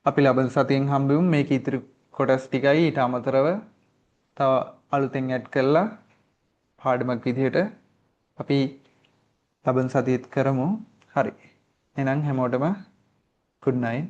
අපි ලබන සතියෙන් හම්බෙමු. මේක ඉතිරි කොටස් ටිකයි ඊට අමතරව තව අලුතෙන් ඇඩ් කරලා පාඩමක් විදිහට අපි ලබන සතියේත් කරමු. හරි. එහෙනම් හැමෝටම good night.